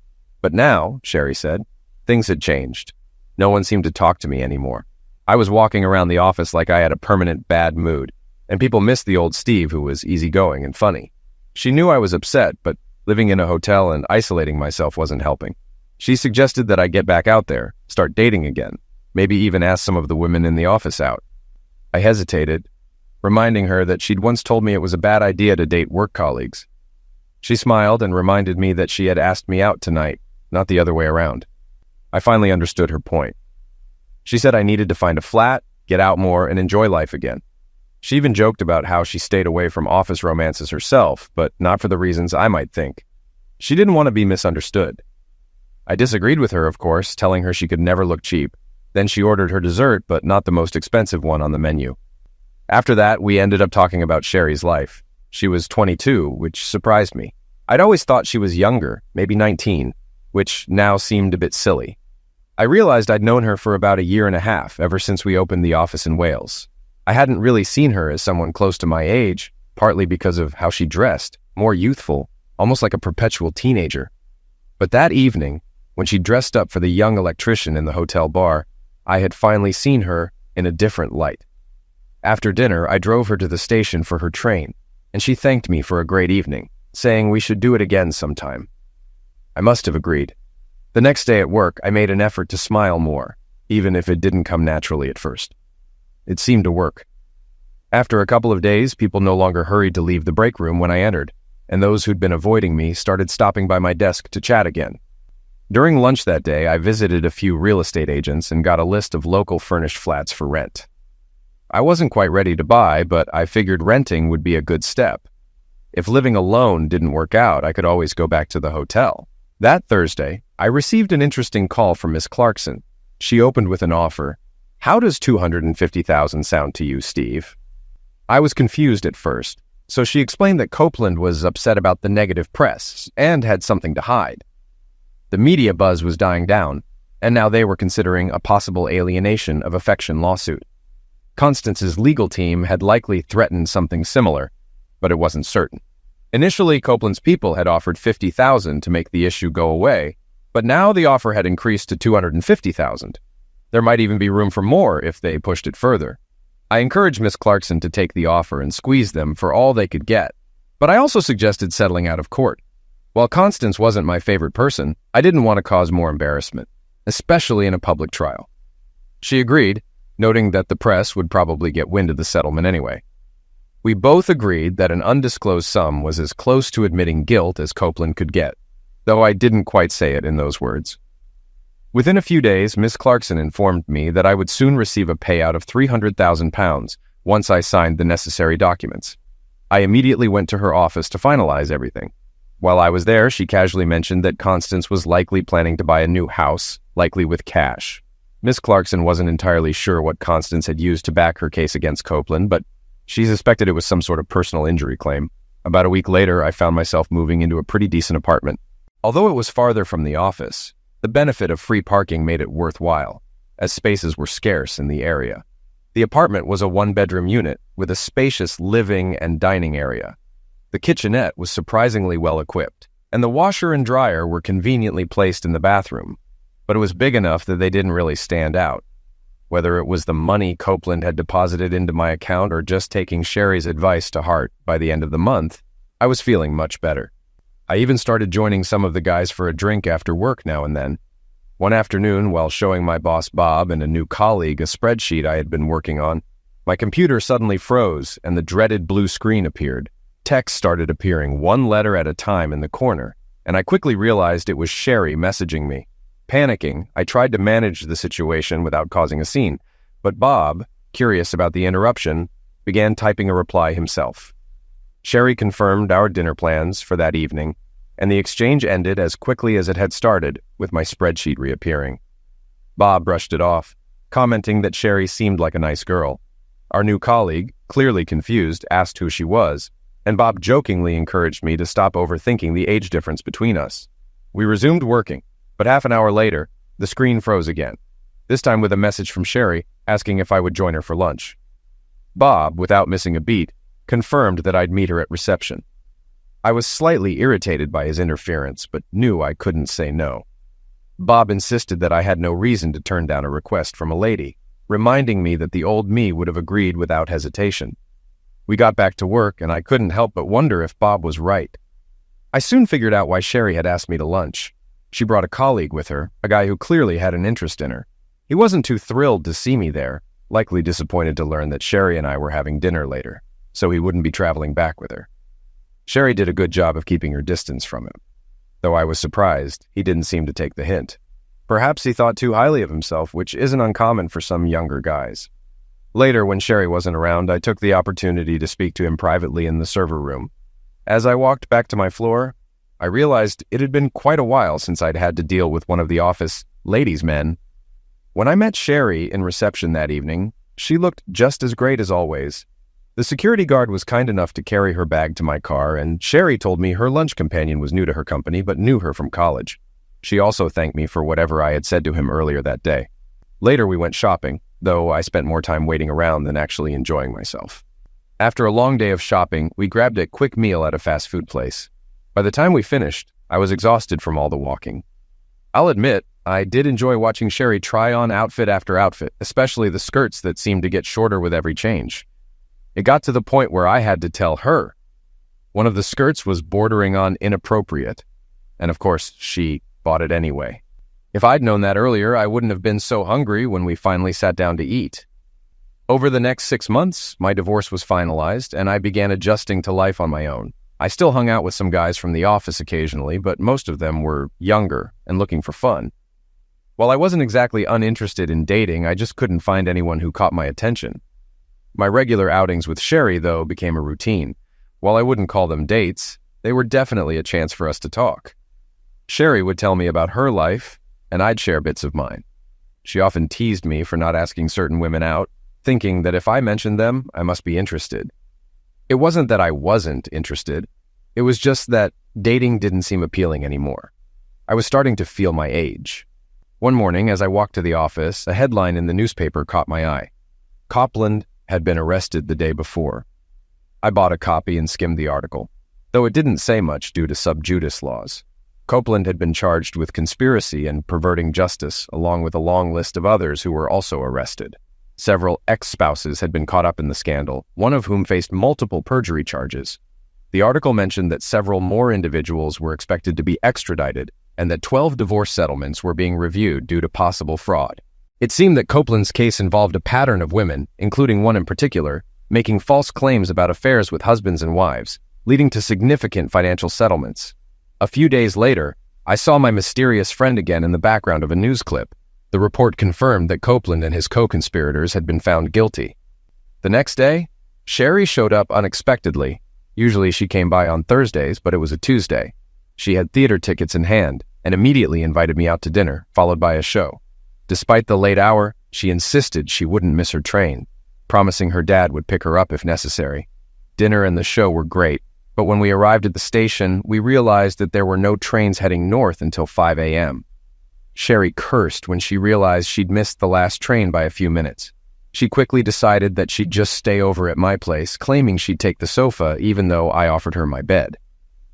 But now, Sherry said, things had changed. No one seemed to talk to me anymore. I was walking around the office like I had a permanent bad mood, and people missed the old Steve who was easygoing and funny. She knew I was upset, but living in a hotel and isolating myself wasn't helping. She suggested that I get back out there, start dating again, maybe even ask some of the women in the office out. I hesitated, reminding her that she'd once told me it was a bad idea to date work colleagues. She smiled and reminded me that she had asked me out tonight, not the other way around. I finally understood her point. She said I needed to find a flat, get out more, and enjoy life again. She even joked about how she stayed away from office romances herself, but not for the reasons I might think. She didn't want to be misunderstood. I disagreed with her, of course, telling her she could never look cheap. Then she ordered her dessert, but not the most expensive one on the menu. After that, we ended up talking about Sherry's life. She was 22, which surprised me. I'd always thought she was younger, maybe 19, which now seemed a bit silly. I realized I'd known her for about a year and a half, ever since we opened the office in Wales. I hadn't really seen her as someone close to my age, partly because of how she dressed, more youthful, almost like a perpetual teenager. But that evening, when she dressed up for the young electrician in the hotel bar, I had finally seen her in a different light. After dinner, I drove her to the station for her train, and she thanked me for a great evening, saying we should do it again sometime. I must have agreed. The next day at work, I made an effort to smile more, even if it didn't come naturally at first. It seemed to work. After a couple of days, people no longer hurried to leave the break room when I entered, and those who'd been avoiding me started stopping by my desk to chat again. During lunch that day, I visited a few real estate agents and got a list of local furnished flats for rent. I wasn't quite ready to buy, but I figured renting would be a good step. If living alone didn't work out, I could always go back to the hotel. That Thursday, I received an interesting call from Miss Clarkson. She opened with an offer. "How does $250,000 sound to you, Steve?" I was confused at first, so she explained that Copeland was upset about the negative press and had something to hide. The media buzz was dying down, and now they were considering a possible alienation of affection lawsuit. Constance's legal team had likely threatened something similar, but it wasn't certain. Initially, Copeland's people had offered $50,000 to make the issue go away, but now the offer had increased to $250,000. There might even be room for more if they pushed it further. I encouraged Miss Clarkson to take the offer and squeeze them for all they could get, but I also suggested settling out of court. While Constance wasn't my favorite person, I didn't want to cause more embarrassment, especially in a public trial. She agreed, noting that the press would probably get wind of the settlement anyway. We both agreed that an undisclosed sum was as close to admitting guilt as Copeland could get, though I didn't quite say it in those words. Within a few days, Miss Clarkson informed me that I would soon receive a payout of £300,000 once I signed the necessary documents. I immediately went to her office to finalize everything. While I was there, she casually mentioned that Constance was likely planning to buy a new house, likely with cash. Miss Clarkson wasn't entirely sure what Constance had used to back her case against Copeland, but she suspected it was some sort of personal injury claim. About a week later, I found myself moving into a pretty decent apartment. Although it was farther from the office, the benefit of free parking made it worthwhile, as spaces were scarce in the area. The apartment was a one-bedroom unit with a spacious living and dining area. The kitchenette was surprisingly well equipped, and the washer and dryer were conveniently placed in the bathroom, but it was big enough that they didn't really stand out. Whether it was the money Copeland had deposited into my account or just taking Sherry's advice to heart by the end of the month, I was feeling much better. I even started joining some of the guys for a drink after work now and then. One afternoon, while showing my boss Bob and a new colleague a spreadsheet I had been working on, my computer suddenly froze and the dreaded blue screen appeared. Text started appearing one letter at a time in the corner, and I quickly realized it was Sherry messaging me. Panicking, I tried to manage the situation without causing a scene, but Bob, curious about the interruption, began typing a reply himself. Sherry confirmed our dinner plans for that evening, and the exchange ended as quickly as it had started, with my spreadsheet reappearing. Bob brushed it off, commenting that Sherry seemed like a nice girl. Our new colleague, clearly confused, asked who she was, and Bob jokingly encouraged me to stop overthinking the age difference between us. We resumed working, but half an hour later, the screen froze again, this time with a message from Sherry asking if I would join her for lunch. Bob, without missing a beat, confirmed that I'd meet her at reception. I was slightly irritated by his interference, but knew I couldn't say no. Bob insisted that I had no reason to turn down a request from a lady, reminding me that the old me would have agreed without hesitation. We got back to work, and I couldn't help but wonder if Bob was right. I soon figured out why Sherry had asked me to lunch. She brought a colleague with her, a guy who clearly had an interest in her. He wasn't too thrilled to see me there, likely disappointed to learn that Sherry and I were having dinner later, so he wouldn't be traveling back with her. Sherry did a good job of keeping her distance from him. Though I was surprised, he didn't seem to take the hint. Perhaps he thought too highly of himself, which isn't uncommon for some younger guys. Later, when Sherry wasn't around, I took the opportunity to speak to him privately in the server room. As I walked back to my floor, I realized it had been quite a while since I'd had to deal with one of the office ladies' men. When I met Sherry in reception that evening, she looked just as great as always. The security guard was kind enough to carry her bag to my car, and Sherry told me her lunch companion was new to her company but knew her from college. She also thanked me for whatever I had said to him earlier that day. Later we went shopping, though I spent more time waiting around than actually enjoying myself. After a long day of shopping, we grabbed a quick meal at a fast food place. By the time we finished, I was exhausted from all the walking. I'll admit, I did enjoy watching Sherry try on outfit after outfit, especially the skirts that seemed to get shorter with every change. It got to the point where I had to tell her. One of the skirts was bordering on inappropriate, and of course, she bought it anyway. If I'd known that earlier, I wouldn't have been so hungry when we finally sat down to eat. Over the next 6 months, my divorce was finalized, and I began adjusting to life on my own. I still hung out with some guys from the office occasionally, but most of them were younger and looking for fun. While I wasn't exactly uninterested in dating, I just couldn't find anyone who caught my attention. My regular outings with Sherry, though, became a routine. While I wouldn't call them dates, they were definitely a chance for us to talk. Sherry would tell me about her life, and I'd share bits of mine. She often teased me for not asking certain women out, thinking that if I mentioned them, I must be interested. It wasn't that I wasn't interested. It was just that dating didn't seem appealing anymore. I was starting to feel my age. One morning, as I walked to the office, a headline in the newspaper caught my eye. Copeland had been arrested the day before. I bought a copy and skimmed the article, though it didn't say much due to sub judice laws. Copeland had been charged with conspiracy and perverting justice, along with a long list of others who were also arrested. Several ex-spouses had been caught up in the scandal, one of whom faced multiple perjury charges. The article mentioned that several more individuals were expected to be extradited, and that 12 divorce settlements were being reviewed due to possible fraud. It seemed that Copeland's case involved a pattern of women, including one in particular, making false claims about affairs with husbands and wives, leading to significant financial settlements. A few days later, I saw my mysterious friend again in the background of a news clip. The report confirmed that Copeland and his co-conspirators had been found guilty. The next day, Sherry showed up unexpectedly. Usually she came by on Thursdays, but it was a Tuesday. She had theater tickets in hand and immediately invited me out to dinner, followed by a show. Despite the late hour, she insisted she wouldn't miss her train, promising her dad would pick her up if necessary. Dinner and the show were great, but when we arrived at the station, we realized that there were no trains heading north until 5 a.m. Sherry cursed when she realized she'd missed the last train by a few minutes. She quickly decided that she'd just stay over at my place, claiming she'd take the sofa even though I offered her my bed.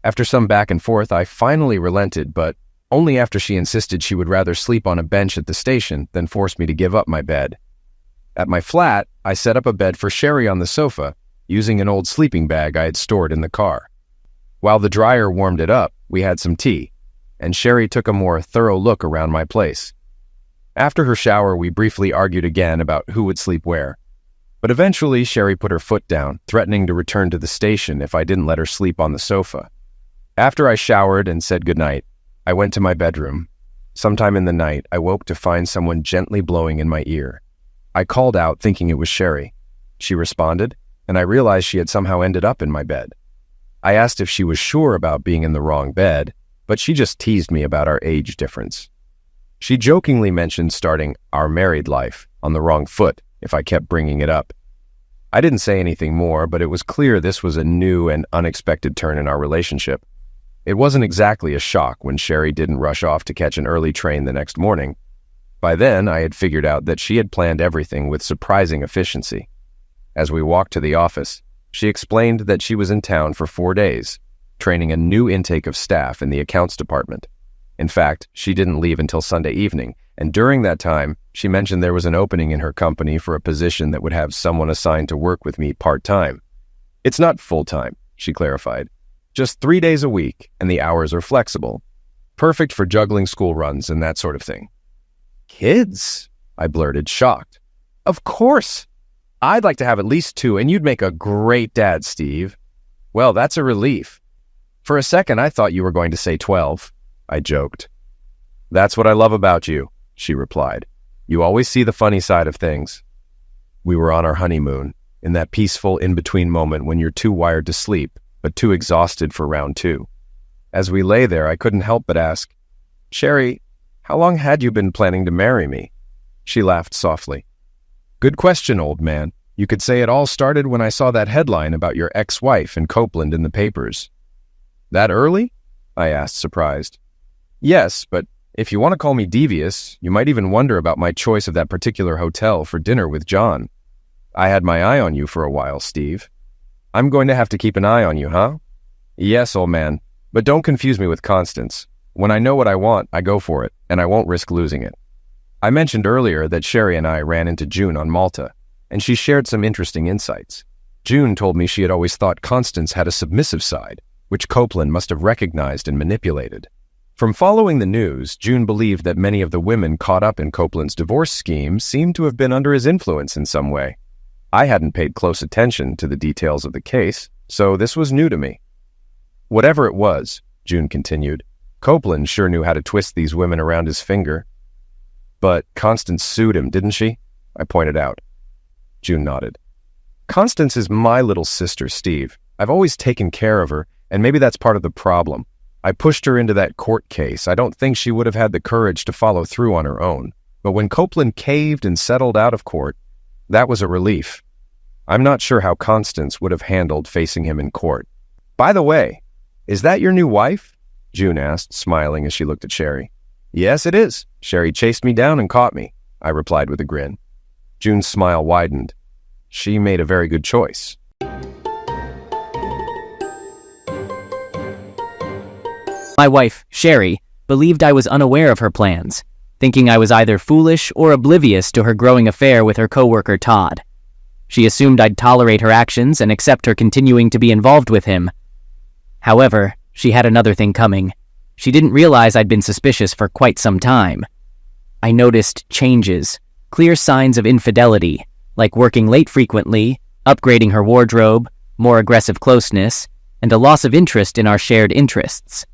After some back and forth, I finally relented, but only after she insisted she would rather sleep on a bench at the station than force me to give up my bed. At my flat, I set up a bed for Sherry on the sofa, using an old sleeping bag I had stored in the car. While the dryer warmed it up, we had some tea, and Sherry took a more thorough look around my place. After her shower, we briefly argued again about who would sleep where. But eventually, Sherry put her foot down, threatening to return to the station if I didn't let her sleep on the sofa. After I showered and said goodnight, I went to my bedroom. Sometime in the night, I woke to find someone gently blowing in my ear. I called out, thinking it was Sherry. She responded, and I realized she had somehow ended up in my bed. I asked if she was sure about being in the wrong bed, but she just teased me about our age difference. She jokingly mentioned starting our married life on the wrong foot if I kept bringing it up. I didn't say anything more, but it was clear this was a new and unexpected turn in our relationship. It wasn't exactly a shock when Sherry didn't rush off to catch an early train the next morning. By then, I had figured out that she had planned everything with surprising efficiency. As we walked to the office, she explained that she was in town for 4 days, training a new intake of staff in the accounts department. In fact, she didn't leave until Sunday evening, and during that time, she mentioned there was an opening in her company for a position that would have someone assigned to work with me part-time. It's not full-time, she clarified. Just 3 days a week, and the hours are flexible. Perfect for juggling school runs and that sort of thing. Kids? I blurted, shocked. Of course! I'd like to have at least 2, and you'd make a great dad, Steve. Well, that's a relief. For a second, I thought you were going to say 12. I joked. That's what I love about you, she replied. You always see the funny side of things. We were on our honeymoon, in that peaceful in-between moment when you're too wired to sleep, but too exhausted for round 2. As we lay there, I couldn't help but ask, Sherry, how long had you been planning to marry me? She laughed softly. Good question, old man. You could say it all started when I saw that headline about your ex-wife and Copeland in the papers. That early? I asked, surprised. Yes, but if you want to call me devious, you might even wonder about my choice of that particular hotel for dinner with John. I had my eye on you for a while, Steve. I'm going to have to keep an eye on you, huh? Yes, old man, but don't confuse me with Constance. When I know what I want, I go for it, and I won't risk losing it. I mentioned earlier that Sherry and I ran into June on Malta, and she shared some interesting insights. June told me she had always thought Constance had a submissive side, which Copeland must have recognized and manipulated. From following the news, June believed that many of the women caught up in Copeland's divorce scheme seemed to have been under his influence in some way. I hadn't paid close attention to the details of the case, so this was new to me. Whatever it was, June continued, Copeland sure knew how to twist these women around his finger. But Constance sued him, didn't she? I pointed out. June nodded. Constance is my little sister, Steve. I've always taken care of her, and maybe that's part of the problem. I pushed her into that court case. I don't think she would have had the courage to follow through on her own. But when Copeland caved and settled out of court, that was a relief. I'm not sure how Constance would have handled facing him in court. By the way, is that your new wife? June asked, smiling as she looked at Sherry. Yes, it is. Sherry chased me down and caught me, I replied with a grin. June's smile widened. She made a very good choice. My wife, Sherry, believed I was unaware of her plans, thinking I was either foolish or oblivious to her growing affair with her coworker Todd. She assumed I'd tolerate her actions and accept her continuing to be involved with him. However, she had another thing coming. She didn't realize I'd been suspicious for quite some time. I noticed changes, clear signs of infidelity, like working late frequently, upgrading her wardrobe, more aggressive closeness, and a loss of interest in our shared interests.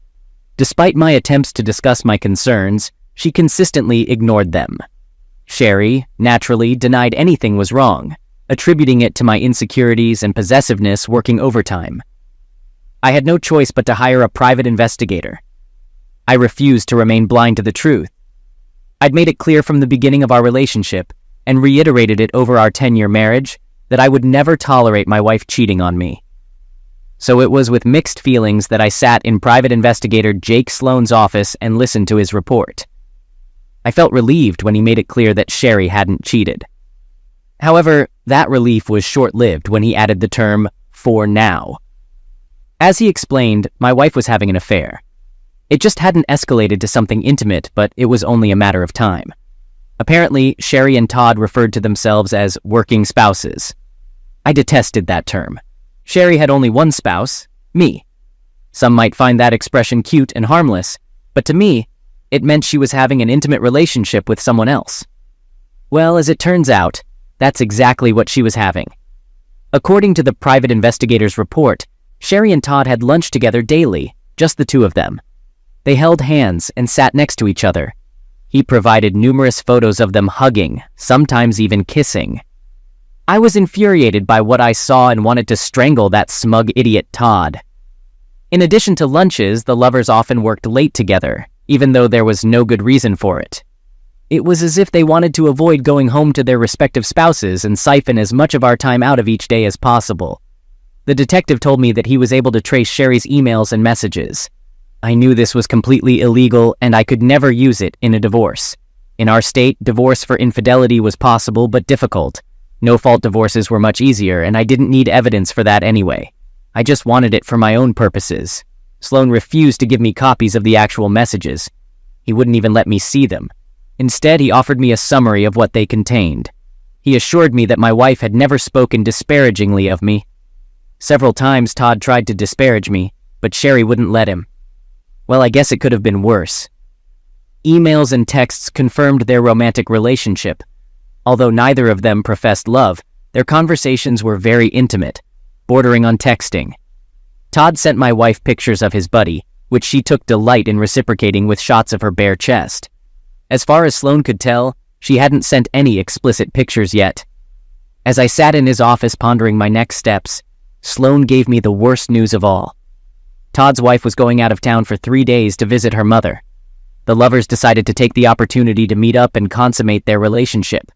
Despite my attempts to discuss my concerns, she consistently ignored them. Sherry, naturally, denied anything was wrong, attributing it to my insecurities and possessiveness working overtime. I had no choice but to hire a private investigator. I refused to remain blind to the truth. I'd made it clear from the beginning of our relationship, and reiterated it over our 10-year marriage, that I would never tolerate my wife cheating on me. So it was with mixed feelings that I sat in private investigator Jake Sloan's office and listened to his report. I felt relieved when he made it clear that Sherry hadn't cheated. However, that relief was short-lived when he added the term, "for now." As he explained, my wife was having an affair. It just hadn't escalated to something intimate, but it was only a matter of time. Apparently, Sherry and Todd referred to themselves as working spouses. I detested that term. Sherry had only one spouse, me. Some might find that expression cute and harmless, but to me, it meant she was having an intimate relationship with someone else. Well, as it turns out, that's exactly what she was having. According to the private investigator's report, Sherry and Todd had lunch together daily, just the two of them. They held hands and sat next to each other. He provided numerous photos of them hugging, sometimes even kissing. I was infuriated by what I saw and wanted to strangle that smug idiot Todd. In addition to lunches, the lovers often worked late together, even though there was no good reason for it. It was as if they wanted to avoid going home to their respective spouses and siphon as much of our time out of each day as possible. The detective told me that he was able to trace Sherry's emails and messages. I knew this was completely illegal and I could never use it in a divorce. In our state, divorce for infidelity was possible but difficult. No-fault divorces were much easier, and I didn't need evidence for that anyway. I just wanted it for my own purposes. Sloan refused to give me copies of the actual messages. He wouldn't even let me see them. Instead, he offered me a summary of what they contained. He assured me that my wife had never spoken disparagingly of me. Several times Todd tried to disparage me, but Sherry wouldn't let him. Well, I guess it could have been worse. Emails and texts confirmed their romantic relationship. Although neither of them professed love, their conversations were very intimate, bordering on texting. Todd sent my wife pictures of his buddy, which she took delight in reciprocating with shots of her bare chest. As far as Sloan could tell, she hadn't sent any explicit pictures yet. As I sat in his office pondering my next steps, Sloan gave me the worst news of all. Todd's wife was going out of town for 3 days to visit her mother. The lovers decided to take the opportunity to meet up and consummate their relationship.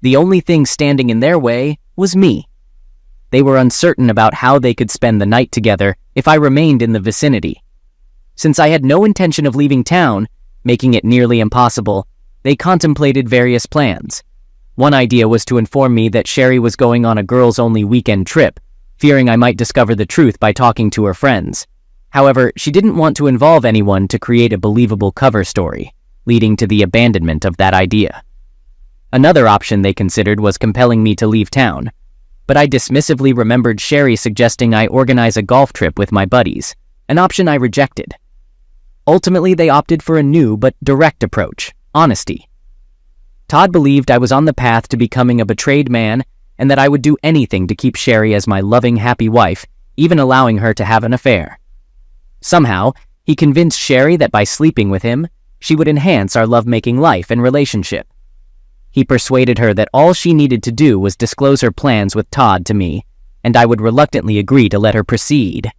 The only thing standing in their way was me. They were uncertain about how they could spend the night together if I remained in the vicinity. Since I had no intention of leaving town, making it nearly impossible, they contemplated various plans. One idea was to inform me that Sherry was going on a girls-only weekend trip, fearing I might discover the truth by talking to her friends. However, she didn't want to involve anyone to create a believable cover story, leading to the abandonment of that idea. Another option they considered was compelling me to leave town, but I dismissively remembered Sherry suggesting I organize a golf trip with my buddies, an option I rejected. Ultimately, they opted for a new but direct approach: honesty. Todd believed I was on the path to becoming a betrayed man and that I would do anything to keep Sherry as my loving, happy wife, even allowing her to have an affair. Somehow, he convinced Sherry that by sleeping with him, she would enhance our lovemaking life and relationship. He persuaded her that all she needed to do was disclose her plans with Todd to me, and I would reluctantly agree to let her proceed.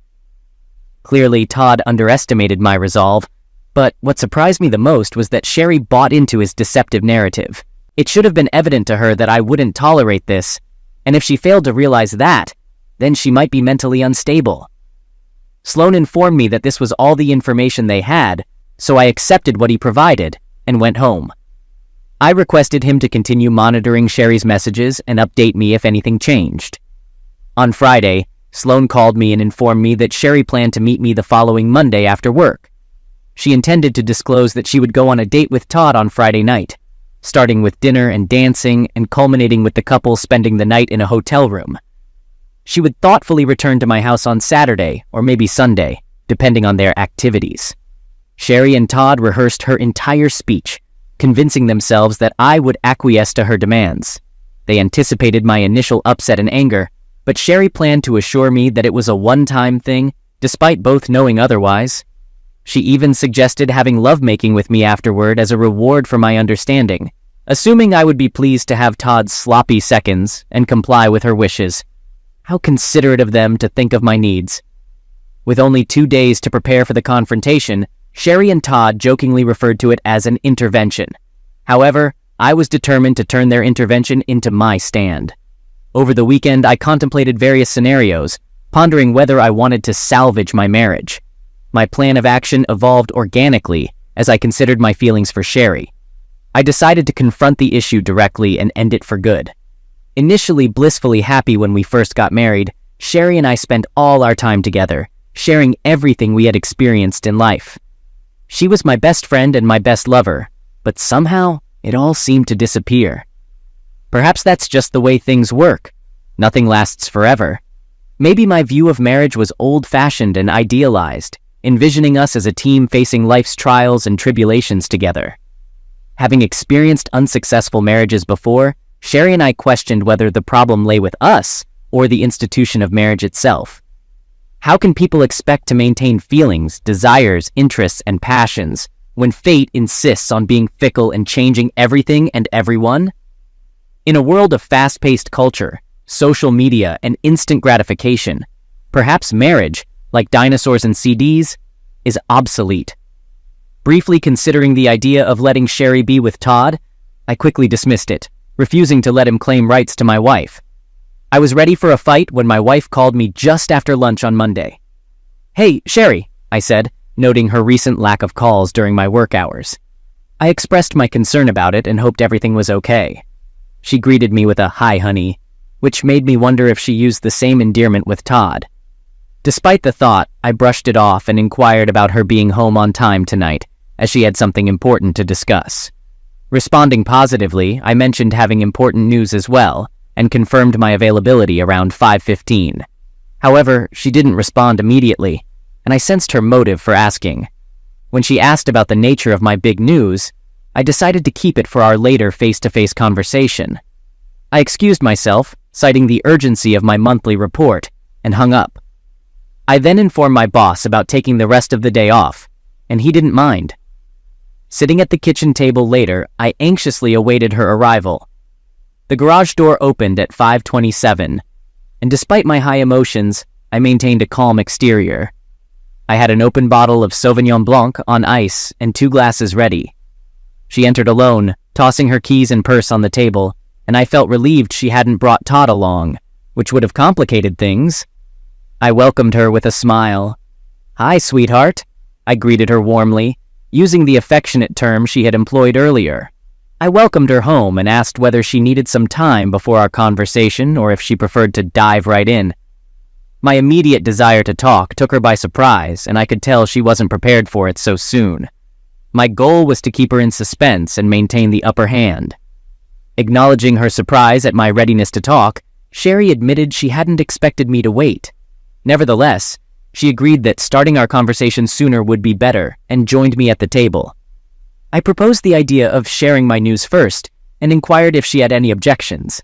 Clearly, Todd underestimated my resolve, but what surprised me the most was that Sherry bought into his deceptive narrative. It should have been evident to her that I wouldn't tolerate this, and if she failed to realize that, then she might be mentally unstable. Sloan informed me that this was all the information they had, so I accepted what he provided and went home. I requested him to continue monitoring Sherry's messages and update me if anything changed. On Friday, Sloan called me and informed me that Sherry planned to meet me the following Monday after work. She intended to disclose that she would go on a date with Todd on Friday night, starting with dinner and dancing and culminating with the couple spending the night in a hotel room. She would thoughtfully return to my house on Saturday or maybe Sunday, depending on their activities. Sherry and Todd rehearsed her entire speech, convincing themselves that I would acquiesce to her demands. They anticipated my initial upset and anger, but Sherry planned to assure me that it was a one-time thing, despite both knowing otherwise. She even suggested having lovemaking with me afterward as a reward for my understanding, assuming I would be pleased to have Todd's sloppy seconds and comply with her wishes. How considerate of them to think of my needs. With only 2 days to prepare for the confrontation, Sherry and Todd jokingly referred to it as an intervention. However, I was determined to turn their intervention into my stand. Over the weekend, I contemplated various scenarios, pondering whether I wanted to salvage my marriage. My plan of action evolved organically as I considered my feelings for Sherry. I decided to confront the issue directly and end it for good. Initially blissfully happy when we first got married, Sherry and I spent all our time together, sharing everything we had experienced in life. She was my best friend and my best lover, but somehow it all seemed to disappear. Perhaps that's just the way things work. Nothing lasts forever. Maybe my view of marriage was old-fashioned and idealized, envisioning us as a team facing life's trials and tribulations together. Having experienced unsuccessful marriages before, Sherry and I questioned whether the problem lay with us or the institution of marriage itself. How can people expect to maintain feelings, desires, interests, and passions when fate insists on being fickle and changing everything and everyone? In a world of fast-paced culture, social media, and instant gratification, perhaps marriage, like dinosaurs and CDs, is obsolete. Briefly considering the idea of letting Sherry be with Todd, I quickly dismissed it, refusing to let him claim rights to my wife. I was ready for a fight when my wife called me just after lunch on Monday. "Hey, Sherry," I said, noting her recent lack of calls during my work hours. I expressed my concern about it and hoped everything was okay. She greeted me with a "Hi, honey," which made me wonder if she used the same endearment with Todd. Despite the thought, I brushed it off and inquired about her being home on time tonight, as she had something important to discuss. Responding positively, I mentioned having important news as well, and confirmed my availability around 5:15. However, she didn't respond immediately, and I sensed her motive for asking. When she asked about the nature of my big news, I decided to keep it for our later face-to-face conversation. I excused myself, citing the urgency of my monthly report, and hung up. I then informed my boss about taking the rest of the day off, and he didn't mind. Sitting at the kitchen table later, I anxiously awaited her arrival. The garage door opened at 5:27, and despite my high emotions, I maintained a calm exterior. I had an open bottle of Sauvignon Blanc on ice and 2 glasses ready. She entered alone, tossing her keys and purse on the table, and I felt relieved she hadn't brought Todd along, which would have complicated things. I welcomed her with a smile. "Hi, sweetheart," I greeted her warmly, using the affectionate term she had employed earlier. I welcomed her home and asked whether she needed some time before our conversation or if she preferred to dive right in. My immediate desire to talk took her by surprise, and I could tell she wasn't prepared for it so soon. My goal was to keep her in suspense and maintain the upper hand. Acknowledging her surprise at my readiness to talk, Sherry admitted she hadn't expected me to wait. Nevertheless, she agreed that starting our conversation sooner would be better and joined me at the table. I proposed the idea of sharing my news first and inquired if she had any objections.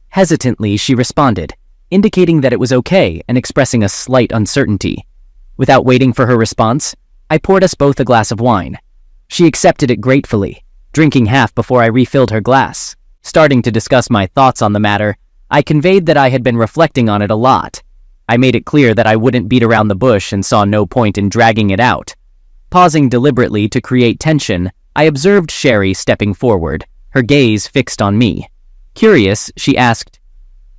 Hesitantly, she responded, indicating that it was okay and expressing a slight uncertainty. Without waiting for her response, I poured us both a glass of wine. She accepted it gratefully, drinking half before I refilled her glass. Starting to discuss my thoughts on the matter, I conveyed that I had been reflecting on it a lot. I made it clear that I wouldn't beat around the bush and saw no point in dragging it out. Pausing deliberately to create tension, I observed Sherry stepping forward, her gaze fixed on me. Curious, she asked,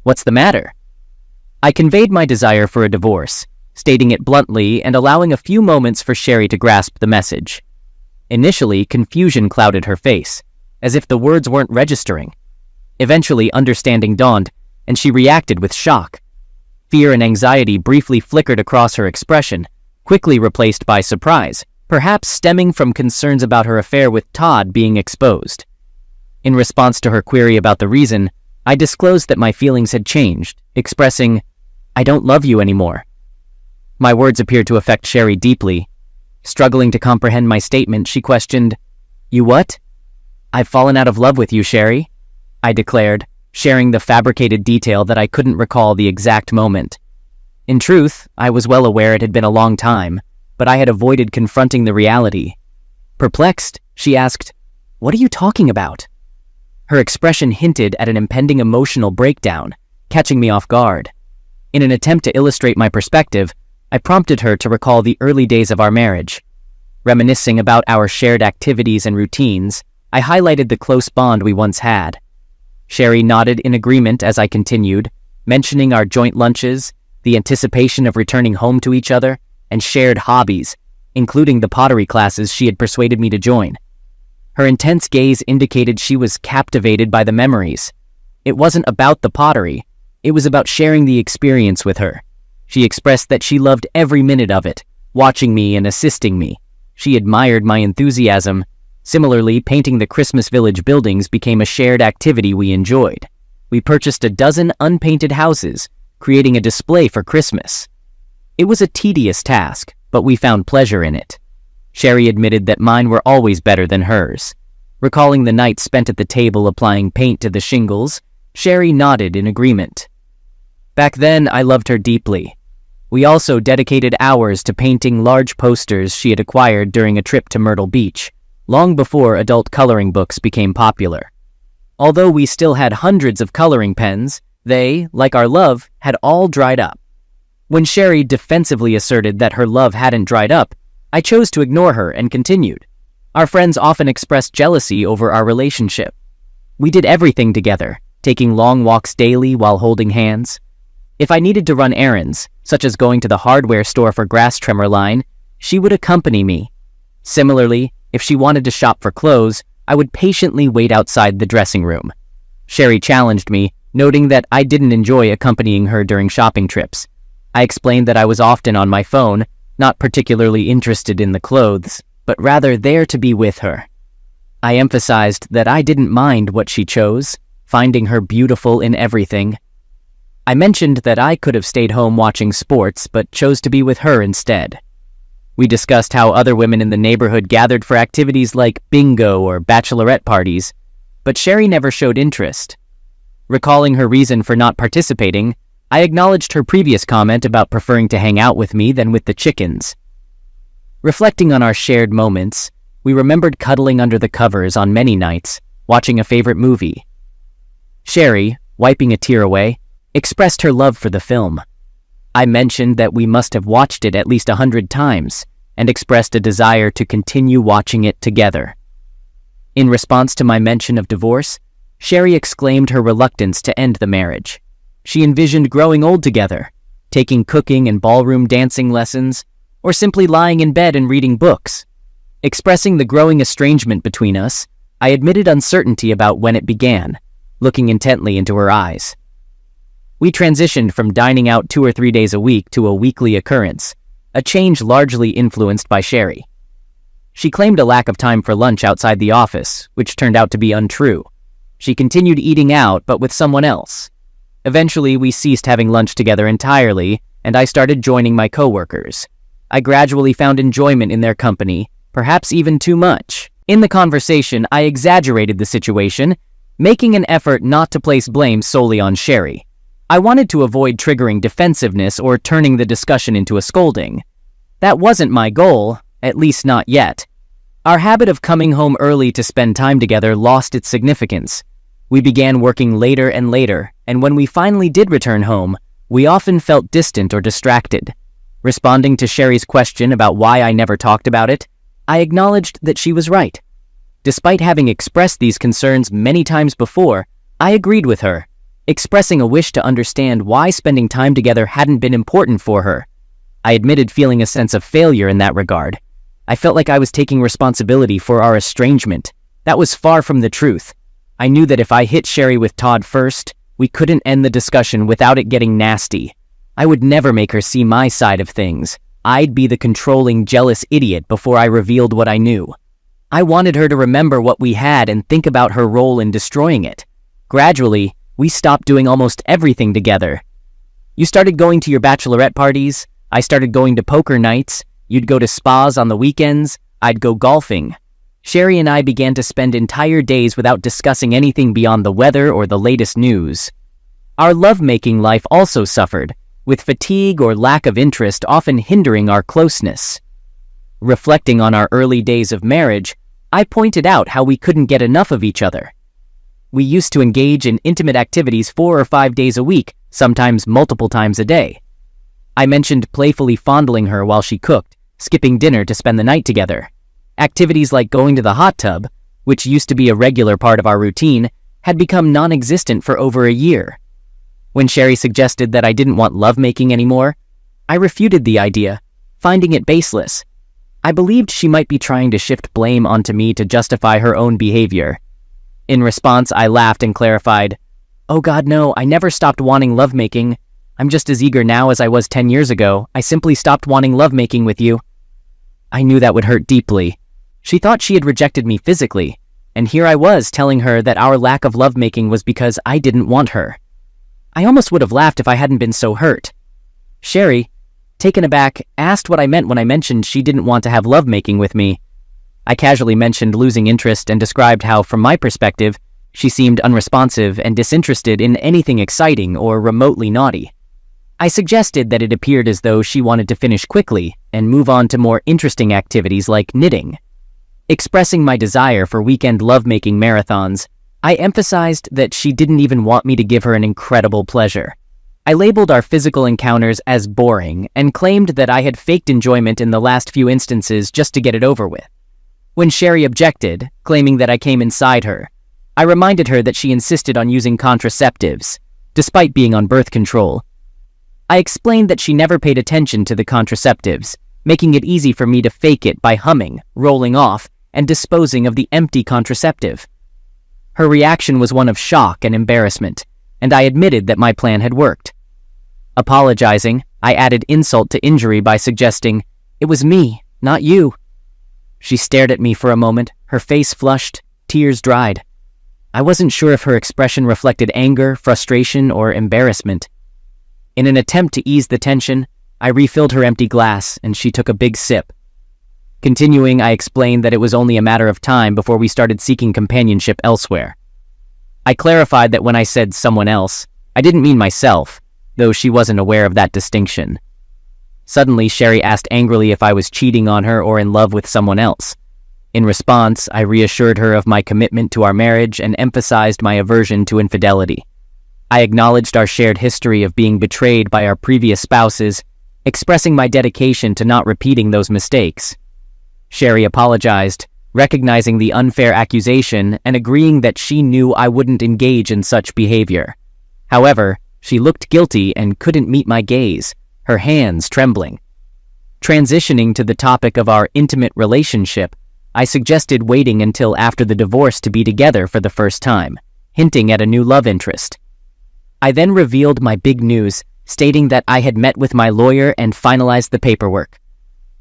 "What's the matter?" I conveyed my desire for a divorce, stating it bluntly and allowing a few moments for Sherry to grasp the message. Initially, confusion clouded her face, as if the words weren't registering. Eventually, understanding dawned, and she reacted with shock. Fear and anxiety briefly flickered across her expression, quickly replaced by surprise, perhaps stemming from concerns about her affair with Todd being exposed. In response to her query about the reason, I disclosed that my feelings had changed, expressing, "I don't love you anymore." My words appeared to affect Sherry deeply. Struggling to comprehend my statement, she questioned, "You what?" "I've fallen out of love with you, Sherry," I declared, sharing the fabricated detail that I couldn't recall the exact moment. In truth, I was well aware it had been a long time, but I had avoided confronting the reality. Perplexed, she asked, "What are you talking about?" Her expression hinted at an impending emotional breakdown, catching me off guard. In an attempt to illustrate my perspective, I prompted her to recall the early days of our marriage. Reminiscing about our shared activities and routines, I highlighted the close bond we once had. Sherry nodded in agreement as I continued, mentioning our joint lunches, the anticipation of returning home to each other, and shared hobbies, including the pottery classes she had persuaded me to join. Her intense gaze indicated she was captivated by the memories. It wasn't about the pottery, it was about sharing the experience with her. She expressed that she loved every minute of it, watching me and assisting me. She admired my enthusiasm. Similarly, painting the Christmas Village buildings became a shared activity we enjoyed. We purchased a dozen unpainted houses, creating a display for Christmas. It was a tedious task, but we found pleasure in it. Sherry admitted that mine were always better than hers. Recalling the nights spent at the table applying paint to the shingles, Sherry nodded in agreement. Back then, I loved her deeply. We also dedicated hours to painting large posters she had acquired during a trip to Myrtle Beach, long before adult coloring books became popular. Although we still had hundreds of coloring pens, they, like our love, had all dried up. When Sherry defensively asserted that her love hadn't dried up, I chose to ignore her and continued. Our friends often expressed jealousy over our relationship. We did everything together, taking long walks daily while holding hands. If I needed to run errands, such as going to the hardware store for grass trimmer line, she would accompany me. Similarly, if she wanted to shop for clothes, I would patiently wait outside the dressing room. Sherry challenged me, noting that I didn't enjoy accompanying her during shopping trips. I explained that I was often on my phone, not particularly interested in the clothes, but rather there to be with her. I emphasized that I didn't mind what she chose, finding her beautiful in everything. I mentioned that I could have stayed home watching sports, but chose to be with her instead. We discussed how other women in the neighborhood gathered for activities like bingo or bachelorette parties, but Sherry never showed interest. Recalling her reason for not participating, I acknowledged her previous comment about preferring to hang out with me than with the chickens. Reflecting on our shared moments, we remembered cuddling under the covers on many nights, watching a favorite movie. Sherry, wiping a tear away, expressed her love for the film. I mentioned that we must have watched it at least 100 times, and expressed a desire to continue watching it together. In response to my mention of divorce, Sherry exclaimed her reluctance to end the marriage. She envisioned growing old together, taking cooking and ballroom dancing lessons, or simply lying in bed and reading books. Expressing the growing estrangement between us, I admitted uncertainty about when it began, looking intently into her eyes. We transitioned from dining out 2 or 3 days a week to a weekly occurrence, a change largely influenced by Sherry. She claimed a lack of time for lunch outside the office, which turned out to be untrue. She continued eating out, but with someone else. Eventually, we ceased having lunch together entirely, and I started joining my coworkers. I gradually found enjoyment in their company, perhaps even too much. In the conversation, I exaggerated the situation, making an effort not to place blame solely on Sherry. I wanted to avoid triggering defensiveness or turning the discussion into a scolding. That wasn't my goal, at least not yet. Our habit of coming home early to spend time together lost its significance. We began working later and later, and when we finally did return home, we often felt distant or distracted. Responding to Sherry's question about why I never talked about it, I acknowledged that she was right. Despite having expressed these concerns many times before, I agreed with her, expressing a wish to understand why spending time together hadn't been important for her. I admitted feeling a sense of failure in that regard. I felt like I was taking responsibility for our estrangement. That was far from the truth. I knew that if I hit Sherry with Todd first, we couldn't end the discussion without it getting nasty. I would never make her see my side of things. I'd be the controlling, jealous idiot before I revealed what I knew. I wanted her to remember what we had and think about her role in destroying it. Gradually, we stopped doing almost everything together. You started going to your bachelorette parties, I started going to poker nights, you'd go to spas on the weekends, I'd go golfing. Sherry and I began to spend entire days without discussing anything beyond the weather or the latest news. Our lovemaking life also suffered, with fatigue or lack of interest often hindering our closeness. Reflecting on our early days of marriage, I pointed out how we couldn't get enough of each other. We used to engage in intimate activities 4 or 5 days a week, sometimes multiple times a day. I mentioned playfully fondling her while she cooked, skipping dinner to spend the night together. Activities like going to the hot tub, which used to be a regular part of our routine, had become non-existent for over a year. When Sherry suggested that I didn't want lovemaking anymore, I refuted the idea, finding it baseless. I believed she might be trying to shift blame onto me to justify her own behavior. In response, I laughed and clarified, "Oh God, no, I never stopped wanting lovemaking. I'm just as eager now as I was 10 years ago. I simply stopped wanting lovemaking with you." I knew that would hurt deeply. She thought she had rejected me physically, and here I was telling her that our lack of lovemaking was because I didn't want her. I almost would have laughed if I hadn't been so hurt. Sherry, taken aback, asked what I meant when I mentioned she didn't want to have lovemaking with me. I casually mentioned losing interest and described how, from my perspective, she seemed unresponsive and disinterested in anything exciting or remotely naughty. I suggested that it appeared as though she wanted to finish quickly and move on to more interesting activities like knitting. Expressing my desire for weekend lovemaking marathons, I emphasized that she didn't even want me to give her an incredible pleasure. I labeled our physical encounters as boring and claimed that I had faked enjoyment in the last few instances just to get it over with. When Sherry objected, claiming that I came inside her, I reminded her that she insisted on using contraceptives, despite being on birth control. I explained that she never paid attention to the contraceptives, making it easy for me to fake it by humming, rolling off, and disposing of the empty contraceptive. Her reaction was one of shock and embarrassment, and I admitted that my plan had worked. Apologizing, I added insult to injury by suggesting, "It was me, not you." She stared at me for a moment, her face flushed, tears dried. I wasn't sure if her expression reflected anger, frustration, or embarrassment. In an attempt to ease the tension, I refilled her empty glass, and she took a big sip. Continuing, I explained that it was only a matter of time before we started seeking companionship elsewhere. I clarified that when I said someone else, I didn't mean myself, though she wasn't aware of that distinction. Suddenly, Sherry asked angrily if I was cheating on her or in love with someone else. In response, I reassured her of my commitment to our marriage and emphasized my aversion to infidelity. I acknowledged our shared history of being betrayed by our previous spouses, expressing my dedication to not repeating those mistakes. Sherry apologized, recognizing the unfair accusation and agreeing that she knew I wouldn't engage in such behavior. However, she looked guilty and couldn't meet my gaze, her hands trembling. Transitioning to the topic of our intimate relationship, I suggested waiting until after the divorce to be together for the first time, hinting at a new love interest. I then revealed my big news, stating that I had met with my lawyer and finalized the paperwork.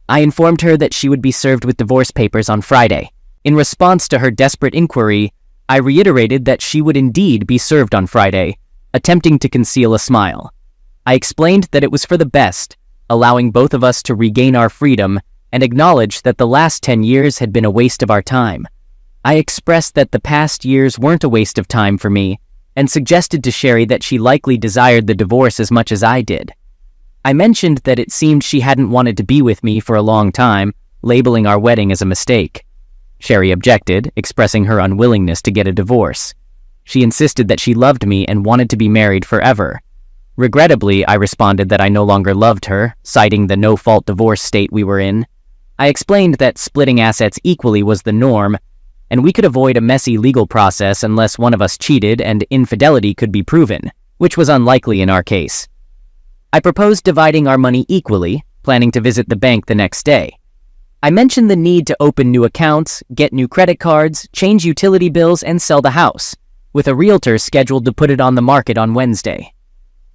I informed her that she would be served with divorce papers on Friday. In response to her desperate inquiry, I reiterated that she would indeed be served on Friday, attempting to conceal a smile. I explained that it was for the best, allowing both of us to regain our freedom and acknowledge that the last 10 years had been a waste of our time. I expressed that the past years weren't a waste of time for me, and suggested to Sherry that she likely desired the divorce as much as I did. I mentioned that it seemed she hadn't wanted to be with me for a long time, labeling our wedding as a mistake. Sherry objected, expressing her unwillingness to get a divorce. She insisted that she loved me and wanted to be married forever. Regrettably, I responded that I no longer loved her, citing the no-fault divorce state we were in. I explained that splitting assets equally was the norm, and we could avoid a messy legal process unless one of us cheated and infidelity could be proven, which was unlikely in our case. I proposed dividing our money equally, planning to visit the bank the next day. I mentioned the need to open new accounts, get new credit cards, change utility bills, and sell the house, with a realtor scheduled to put it on the market on Wednesday.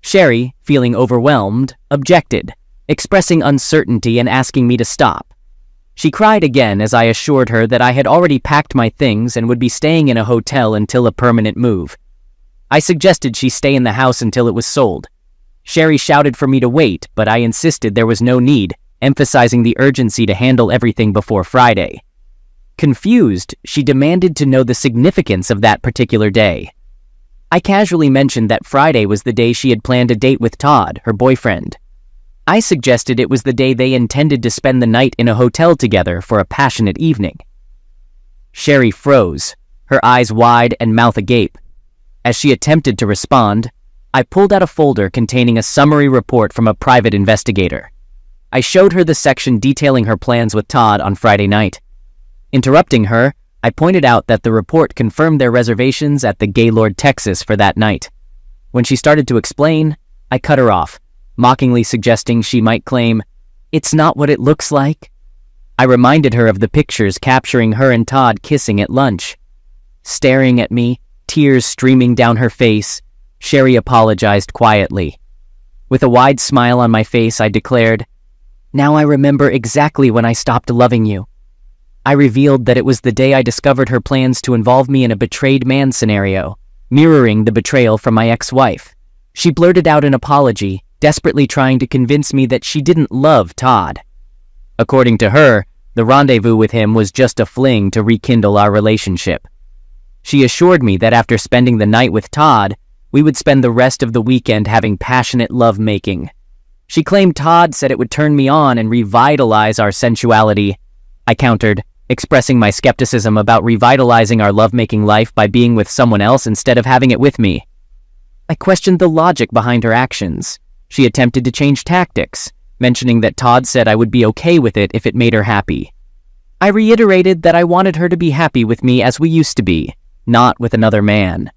Sherry, feeling overwhelmed, objected, expressing uncertainty and asking me to stop. She cried again as I assured her that I had already packed my things and would be staying in a hotel until a permanent move. I suggested she stay in the house until it was sold. Sherry shouted for me to wait, but I insisted there was no need, emphasizing the urgency to handle everything before Friday. Confused, she demanded to know the significance of that particular day. I casually mentioned that Friday was the day she had planned a date with Todd, her boyfriend. I suggested it was the day they intended to spend the night in a hotel together for a passionate evening. Sherry froze, her eyes wide and mouth agape. As she attempted to respond, I pulled out a folder containing a summary report from a private investigator. I showed her the section detailing her plans with Todd on Friday night. Interrupting her, I pointed out that the report confirmed their reservations at the Gaylord Texas for that night. When she started to explain, I cut her off, mockingly suggesting she might claim, "It's not what it looks like." I reminded her of the pictures capturing her and Todd kissing at lunch. Staring at me, tears streaming down her face, Sherry apologized quietly. With a wide smile on my face, I declared, "Now I remember exactly when I stopped loving you." I revealed that it was the day I discovered her plans to involve me in a betrayed man scenario, mirroring the betrayal from my ex-wife. She blurted out an apology, desperately trying to convince me that she didn't love Todd. According to her, the rendezvous with him was just a fling to rekindle our relationship. She assured me that after spending the night with Todd, we would spend the rest of the weekend having passionate love-making. She claimed Todd said it would turn me on and revitalize our sensuality. I countered, expressing my skepticism about revitalizing our lovemaking life by being with someone else instead of having it with me. I questioned the logic behind her actions. She attempted to change tactics, mentioning that Todd said I would be okay with it if it made her happy. I reiterated that I wanted her to be happy with me as we used to be, not with another man.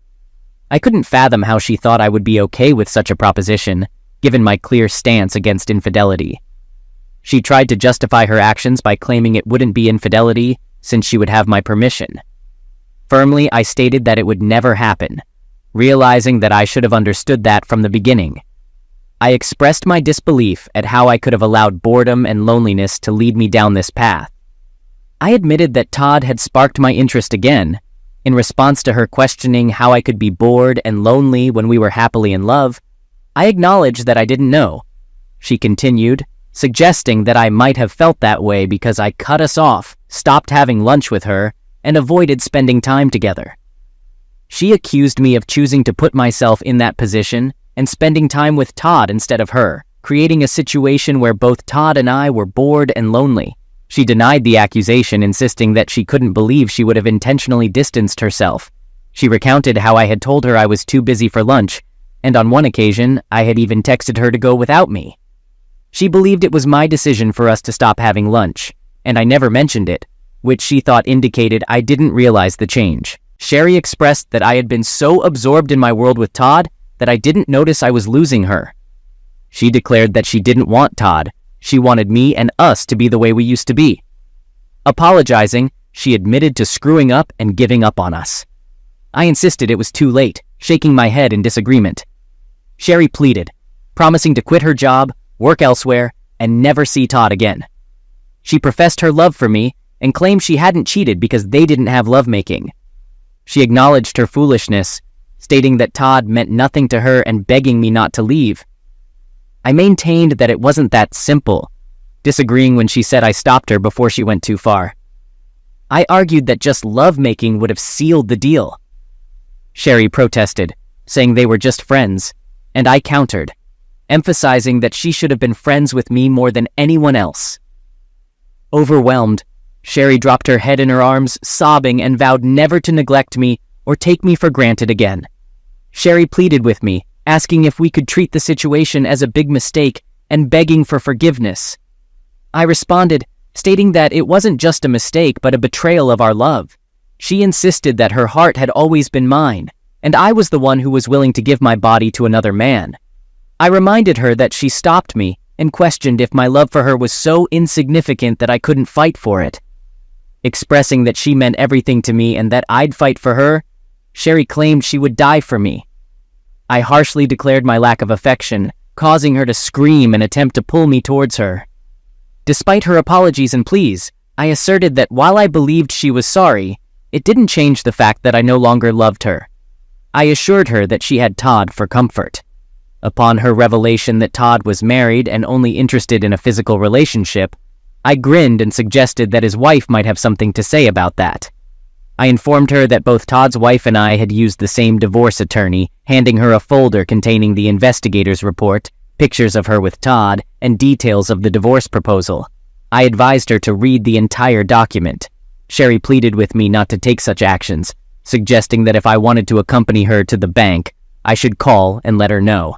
I couldn't fathom how she thought I would be okay with such a proposition, given my clear stance against infidelity. She tried to justify her actions by claiming it wouldn't be infidelity since she would have my permission. Firmly, I stated that it would never happen, realizing that I should have understood that from the beginning. I expressed my disbelief at how I could have allowed boredom and loneliness to lead me down this path. I admitted that Todd had sparked my interest again. In response to her questioning how I could be bored and lonely when we were happily in love, I acknowledged that I didn't know. She continued, suggesting that I might have felt that way because I cut us off, stopped having lunch with her, and avoided spending time together. She accused me of choosing to put myself in that position and spending time with Todd instead of her, creating a situation where both Todd and I were bored and lonely. She denied the accusation, insisting that she couldn't believe she would have intentionally distanced herself. She recounted how I had told her I was too busy for lunch, and on one occasion, I had even texted her to go without me. She believed it was my decision for us to stop having lunch, and I never mentioned it, which she thought indicated I didn't realize the change. Sherry expressed that I had been so absorbed in my world with Todd that I didn't notice I was losing her. She declared that she didn't want Todd. She wanted me and us to be the way we used to be. Apologizing, she admitted to screwing up and giving up on us. I insisted it was too late, shaking my head in disagreement. Sherry pleaded, promising to quit her job, work elsewhere, and never see Todd again. She professed her love for me and claimed she hadn't cheated because they didn't have lovemaking. She acknowledged her foolishness, stating that Todd meant nothing to her and begging me not to leave. I maintained that it wasn't that simple, disagreeing when she said I stopped her before she went too far. I argued that just lovemaking would have sealed the deal. Sherry protested, saying they were just friends, and I countered, emphasizing that she should have been friends with me more than anyone else. Overwhelmed, Sherry dropped her head in her arms, sobbing, and vowed never to neglect me or take me for granted again. Sherry pleaded with me, asking if we could treat the situation as a big mistake and begging for forgiveness. I responded, stating that it wasn't just a mistake but a betrayal of our love. She insisted that her heart had always been mine, and I was the one who was willing to give my body to another man. I reminded her that she stopped me and questioned if my love for her was so insignificant that I couldn't fight for it. Expressing that she meant everything to me and that I'd fight for her, Sherry claimed she would die for me. I harshly declared my lack of affection, causing her to scream and attempt to pull me towards her. Despite her apologies and pleas, I asserted that while I believed she was sorry, it didn't change the fact that I no longer loved her. I assured her that she had Todd for comfort. Upon her revelation that Todd was married and only interested in a physical relationship, I grinned and suggested that his wife might have something to say about that. I informed her that both Todd's wife and I had used the same divorce attorney, handing her a folder containing the investigator's report, pictures of her with Todd, and details of the divorce proposal. I advised her to read the entire document. Sherry pleaded with me not to take such actions, suggesting that if I wanted to accompany her to the bank, I should call and let her know.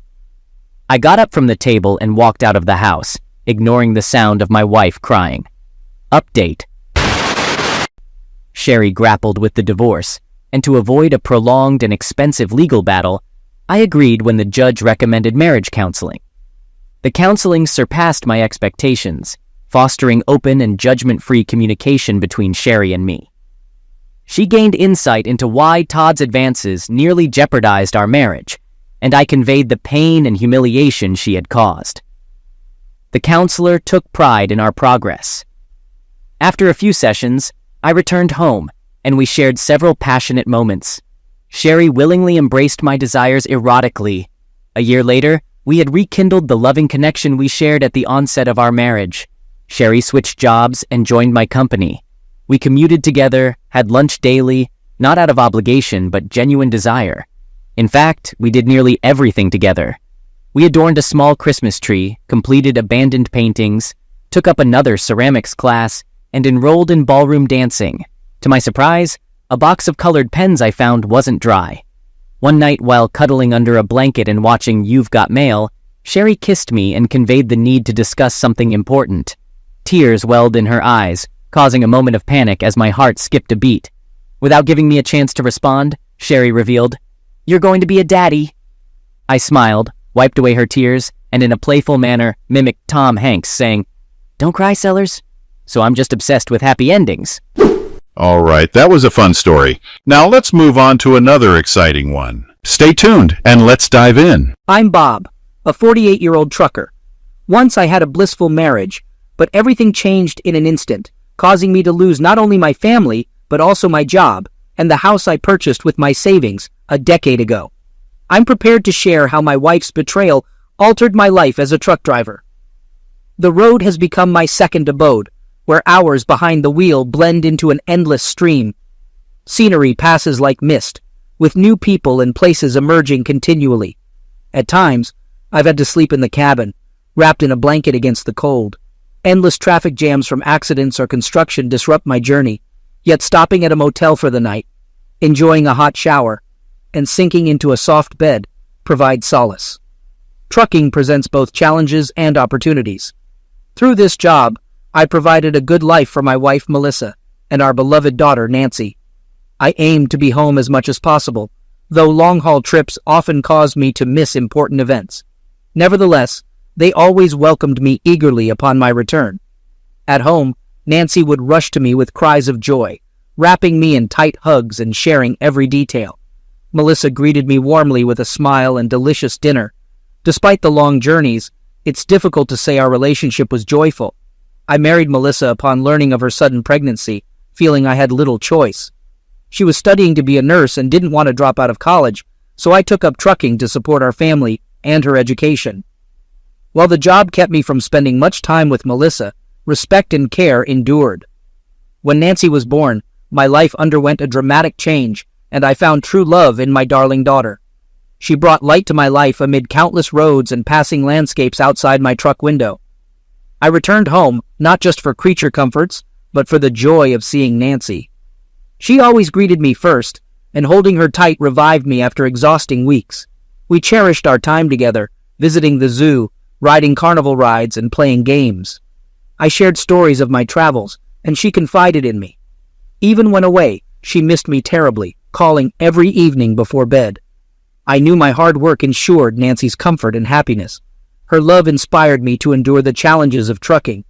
I got up from the table and walked out of the house, ignoring the sound of my wife crying. Update. Sherry grappled with the divorce, and to avoid a prolonged and expensive legal battle, I agreed when the judge recommended marriage counseling. The counseling surpassed my expectations, fostering open and judgment-free communication between Sherry and me. She gained insight into why Todd's advances nearly jeopardized our marriage, and I conveyed the pain and humiliation she had caused. The counselor took pride in our progress. After a few sessions, I returned home, and we shared several passionate moments. Sherry willingly embraced my desires erotically. A year later, we had rekindled the loving connection we shared at the onset of our marriage. Sherry switched jobs and joined my company. We commuted together, had lunch daily, not out of obligation but genuine desire. In fact, we did nearly everything together. We adorned a small Christmas tree, completed abandoned paintings, took up another ceramics class, and enrolled in ballroom dancing. To my surprise, a box of colored pens I found wasn't dry. One night while cuddling under a blanket and watching You've Got Mail, Sherry kissed me and conveyed the need to discuss something important. Tears welled in her eyes, causing a moment of panic as my heart skipped a beat. Without giving me a chance to respond, Sherry revealed, "You're going to be a daddy." I smiled, wiped away her tears, and in a playful manner mimicked Tom Hanks saying, "Don't cry, Sellers." So I'm just obsessed with happy endings. All right, that was a fun story. Now let's move on to another exciting one. Stay tuned and let's dive in. I'm Bob, a 48-year-old trucker. Once I had a blissful marriage, but everything changed in an instant, causing me to lose not only my family, but also my job and the house I purchased with my savings a decade ago. I'm prepared to share how my wife's betrayal altered my life as a truck driver. The road has become my second abode, where hours behind the wheel blend into an endless stream. Scenery passes like mist, with new people and places emerging continually. At times, I've had to sleep in the cabin, wrapped in a blanket against the cold. Endless traffic jams from accidents or construction disrupt my journey, yet stopping at a motel for the night, enjoying a hot shower, and sinking into a soft bed provides solace. Trucking presents both challenges and opportunities. Through this job, I provided a good life for my wife, Melissa, and our beloved daughter, Nancy. I aimed to be home as much as possible, though long-haul trips often caused me to miss important events. Nevertheless, they always welcomed me eagerly upon my return. At home, Nancy would rush to me with cries of joy, wrapping me in tight hugs and sharing every detail. Melissa greeted me warmly with a smile and delicious dinner. Despite the long journeys, it's difficult to say our relationship was joyful. I married Melissa upon learning of her sudden pregnancy, feeling I had little choice. She was studying to be a nurse and didn't want to drop out of college, so I took up trucking to support our family and her education. While the job kept me from spending much time with Melissa, respect and care endured. When Nancy was born, my life underwent a dramatic change, and I found true love in my darling daughter. She brought light to my life amid countless roads and passing landscapes outside my truck window. I returned home, not just for creature comforts, but for the joy of seeing Nancy. She always greeted me first, and holding her tight revived me after exhausting weeks. We cherished our time together, visiting the zoo, riding carnival rides, and playing games. I shared stories of my travels, and she confided in me. Even when away, she missed me terribly, calling every evening before bed. I knew my hard work ensured Nancy's comfort and happiness. Her love inspired me to endure the challenges of trucking.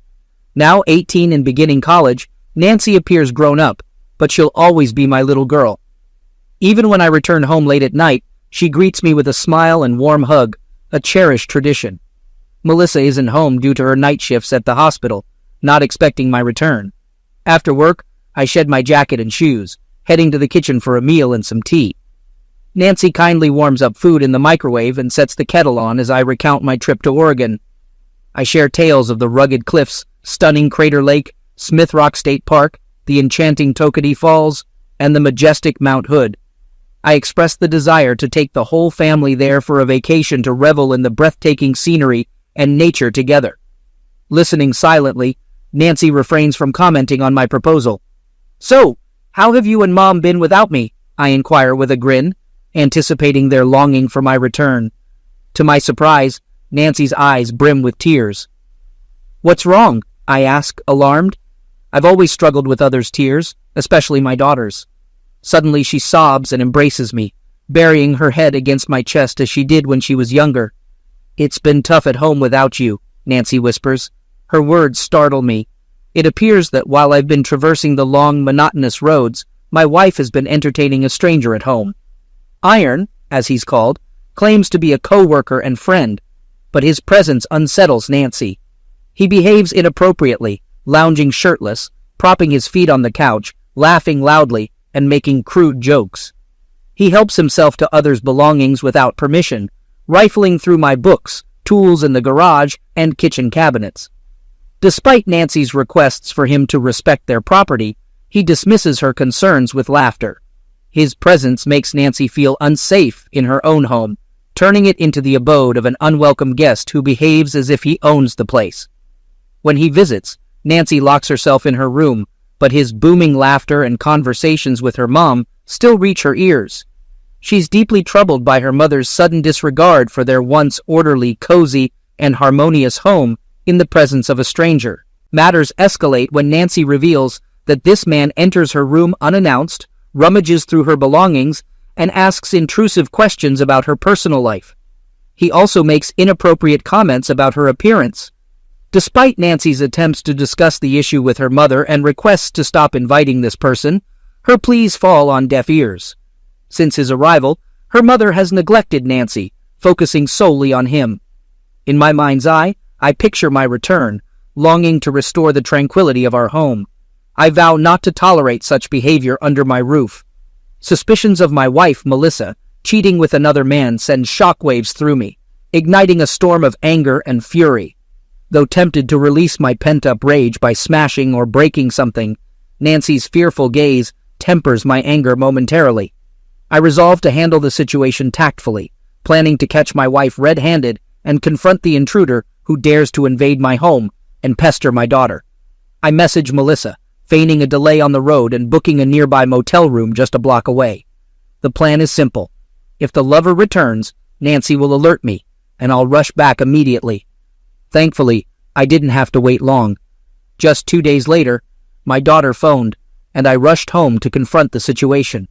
Now 18 and beginning college, Nancy appears grown up, but she'll always be my little girl. Even when I return home late at night, she greets me with a smile and warm hug, a cherished tradition. Melissa isn't home due to her night shifts at the hospital, not expecting my return. After work, I shed my jacket and shoes, heading to the kitchen for a meal and some tea. Nancy kindly warms up food in the microwave and sets the kettle on as I recount my trip to Oregon. I share tales of the rugged cliffs, stunning Crater Lake, Smith Rock State Park, the enchanting Tokadi Falls, and the majestic Mount Hood. I expressed the desire to take the whole family there for a vacation to revel in the breathtaking scenery and nature together. Listening silently, Nancy refrains from commenting on my proposal. "So, how have you and Mom been without me?" I inquire with a grin, anticipating their longing for my return. To my surprise, Nancy's eyes brim with tears. "What's wrong?" I ask, alarmed. I've always struggled with others' tears, especially my daughter's. Suddenly she sobs and embraces me, burying her head against my chest as she did when she was younger. "It's been tough at home without you," Nancy whispers. Her words startle me. It appears that while I've been traversing the long, monotonous roads, my wife has been entertaining a stranger at home. Iron, as he's called, claims to be a co-worker and friend, but his presence unsettles Nancy. He behaves inappropriately, lounging shirtless, propping his feet on the couch, laughing loudly, and making crude jokes. He helps himself to others' belongings without permission, rifling through my books, tools in the garage, and kitchen cabinets. Despite Nancy's requests for him to respect their property, he dismisses her concerns with laughter. His presence makes Nancy feel unsafe in her own home, turning it into the abode of an unwelcome guest who behaves as if he owns the place. When he visits, Nancy locks herself in her room, but his booming laughter and conversations with her mom still reach her ears. She's deeply troubled by her mother's sudden disregard for their once orderly, cozy, and harmonious home in the presence of a stranger. Matters escalate when Nancy reveals that this man enters her room unannounced, rummages through her belongings, and asks intrusive questions about her personal life. He also makes inappropriate comments about her appearance. Despite Nancy's attempts to discuss the issue with her mother and requests to stop inviting this person, her pleas fall on deaf ears. Since his arrival, her mother has neglected Nancy, focusing solely on him. In my mind's eye, I picture my return, longing to restore the tranquility of our home. I vow not to tolerate such behavior under my roof. Suspicions of my wife, Melissa, cheating with another man send shockwaves through me, igniting a storm of anger and fury. Though tempted to release my pent-up rage by smashing or breaking something, Nancy's fearful gaze tempers my anger momentarily. I resolve to handle the situation tactfully, planning to catch my wife red-handed and confront the intruder who dares to invade my home and pester my daughter. I message Melissa, feigning a delay on the road and booking a nearby motel room just a block away. The plan is simple. If the lover returns, Nancy will alert me, and I'll rush back immediately. Thankfully, I didn't have to wait long. Just 2 days later, my daughter phoned, and I rushed home to confront the situation.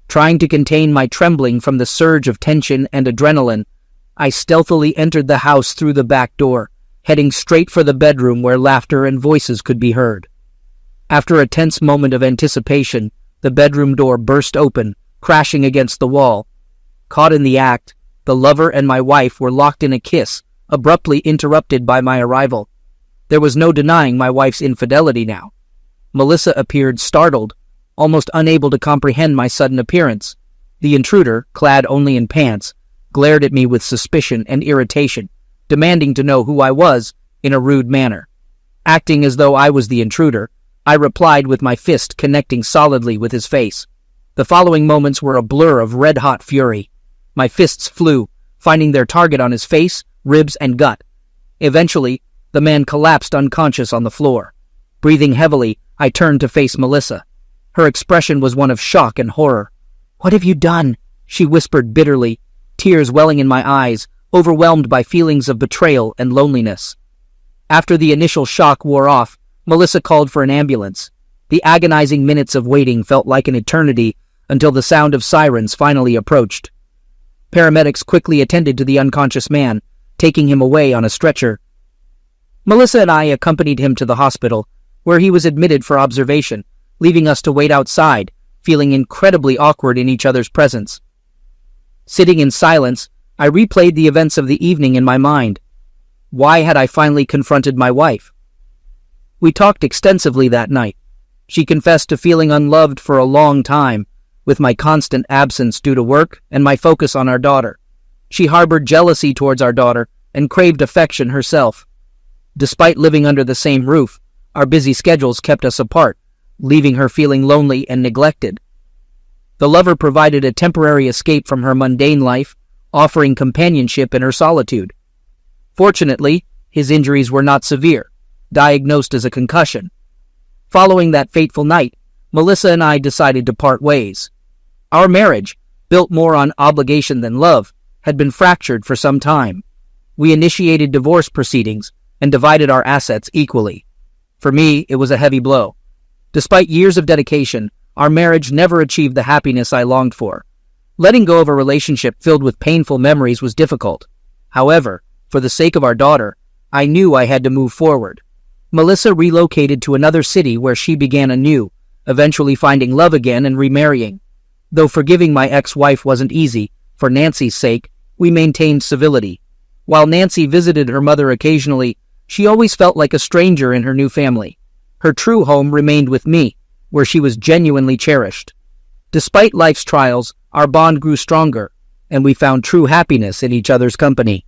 Trying to contain my trembling from the surge of tension and adrenaline, I stealthily entered the house through the back door, heading straight for the bedroom where laughter and voices could be heard. After a tense moment of anticipation, the bedroom door burst open, crashing against the wall. Caught in the act, the lover and my wife were locked in a kiss, abruptly interrupted by my arrival. There was no denying my wife's infidelity now. Melissa appeared startled, almost unable to comprehend my sudden appearance. The intruder, clad only in pants, glared at me with suspicion and irritation, demanding to know who I was in a rude manner. Acting as though I was the intruder, I replied with my fist connecting solidly with his face. The following moments were a blur of red-hot fury. My fists flew, finding their target on his face, ribs, and gut. Eventually, the man collapsed unconscious on the floor. Breathing heavily, I turned to face Melissa. Her expression was one of shock and horror. "What have you done?" she whispered bitterly, tears welling in my eyes, overwhelmed by feelings of betrayal and loneliness. After the initial shock wore off, Melissa called for an ambulance. The agonizing minutes of waiting felt like an eternity until the sound of sirens finally approached. Paramedics quickly attended to the unconscious man, taking him away on a stretcher. Melissa and I accompanied him to the hospital, where he was admitted for observation, leaving us to wait outside, feeling incredibly awkward in each other's presence. Sitting in silence, I replayed the events of the evening in my mind. Why had I finally confronted my wife? We talked extensively that night. She confessed to feeling unloved for a long time, with my constant absence due to work and my focus on our daughter. She harbored jealousy towards our daughter and craved affection herself. Despite living under the same roof, our busy schedules kept us apart, leaving her feeling lonely and neglected. The lover provided a temporary escape from her mundane life, offering companionship in her solitude. Fortunately, his injuries were not severe, diagnosed as a concussion. Following that fateful night, Melissa and I decided to part ways. Our marriage, built more on obligation than love, had been fractured for some time. We initiated divorce proceedings and divided our assets equally. For me, it was a heavy blow. Despite years of dedication, our marriage never achieved the happiness I longed for. Letting go of a relationship filled with painful memories was difficult. However, for the sake of our daughter, I knew I had to move forward. Melissa relocated to another city where she began anew, eventually finding love again and remarrying. Though forgiving my ex-wife wasn't easy, for Nancy's sake, we maintained civility. While Nancy visited her mother occasionally, she always felt like a stranger in her new family. Her true home remained with me, where she was genuinely cherished. Despite life's trials, our bond grew stronger, and we found true happiness in each other's company.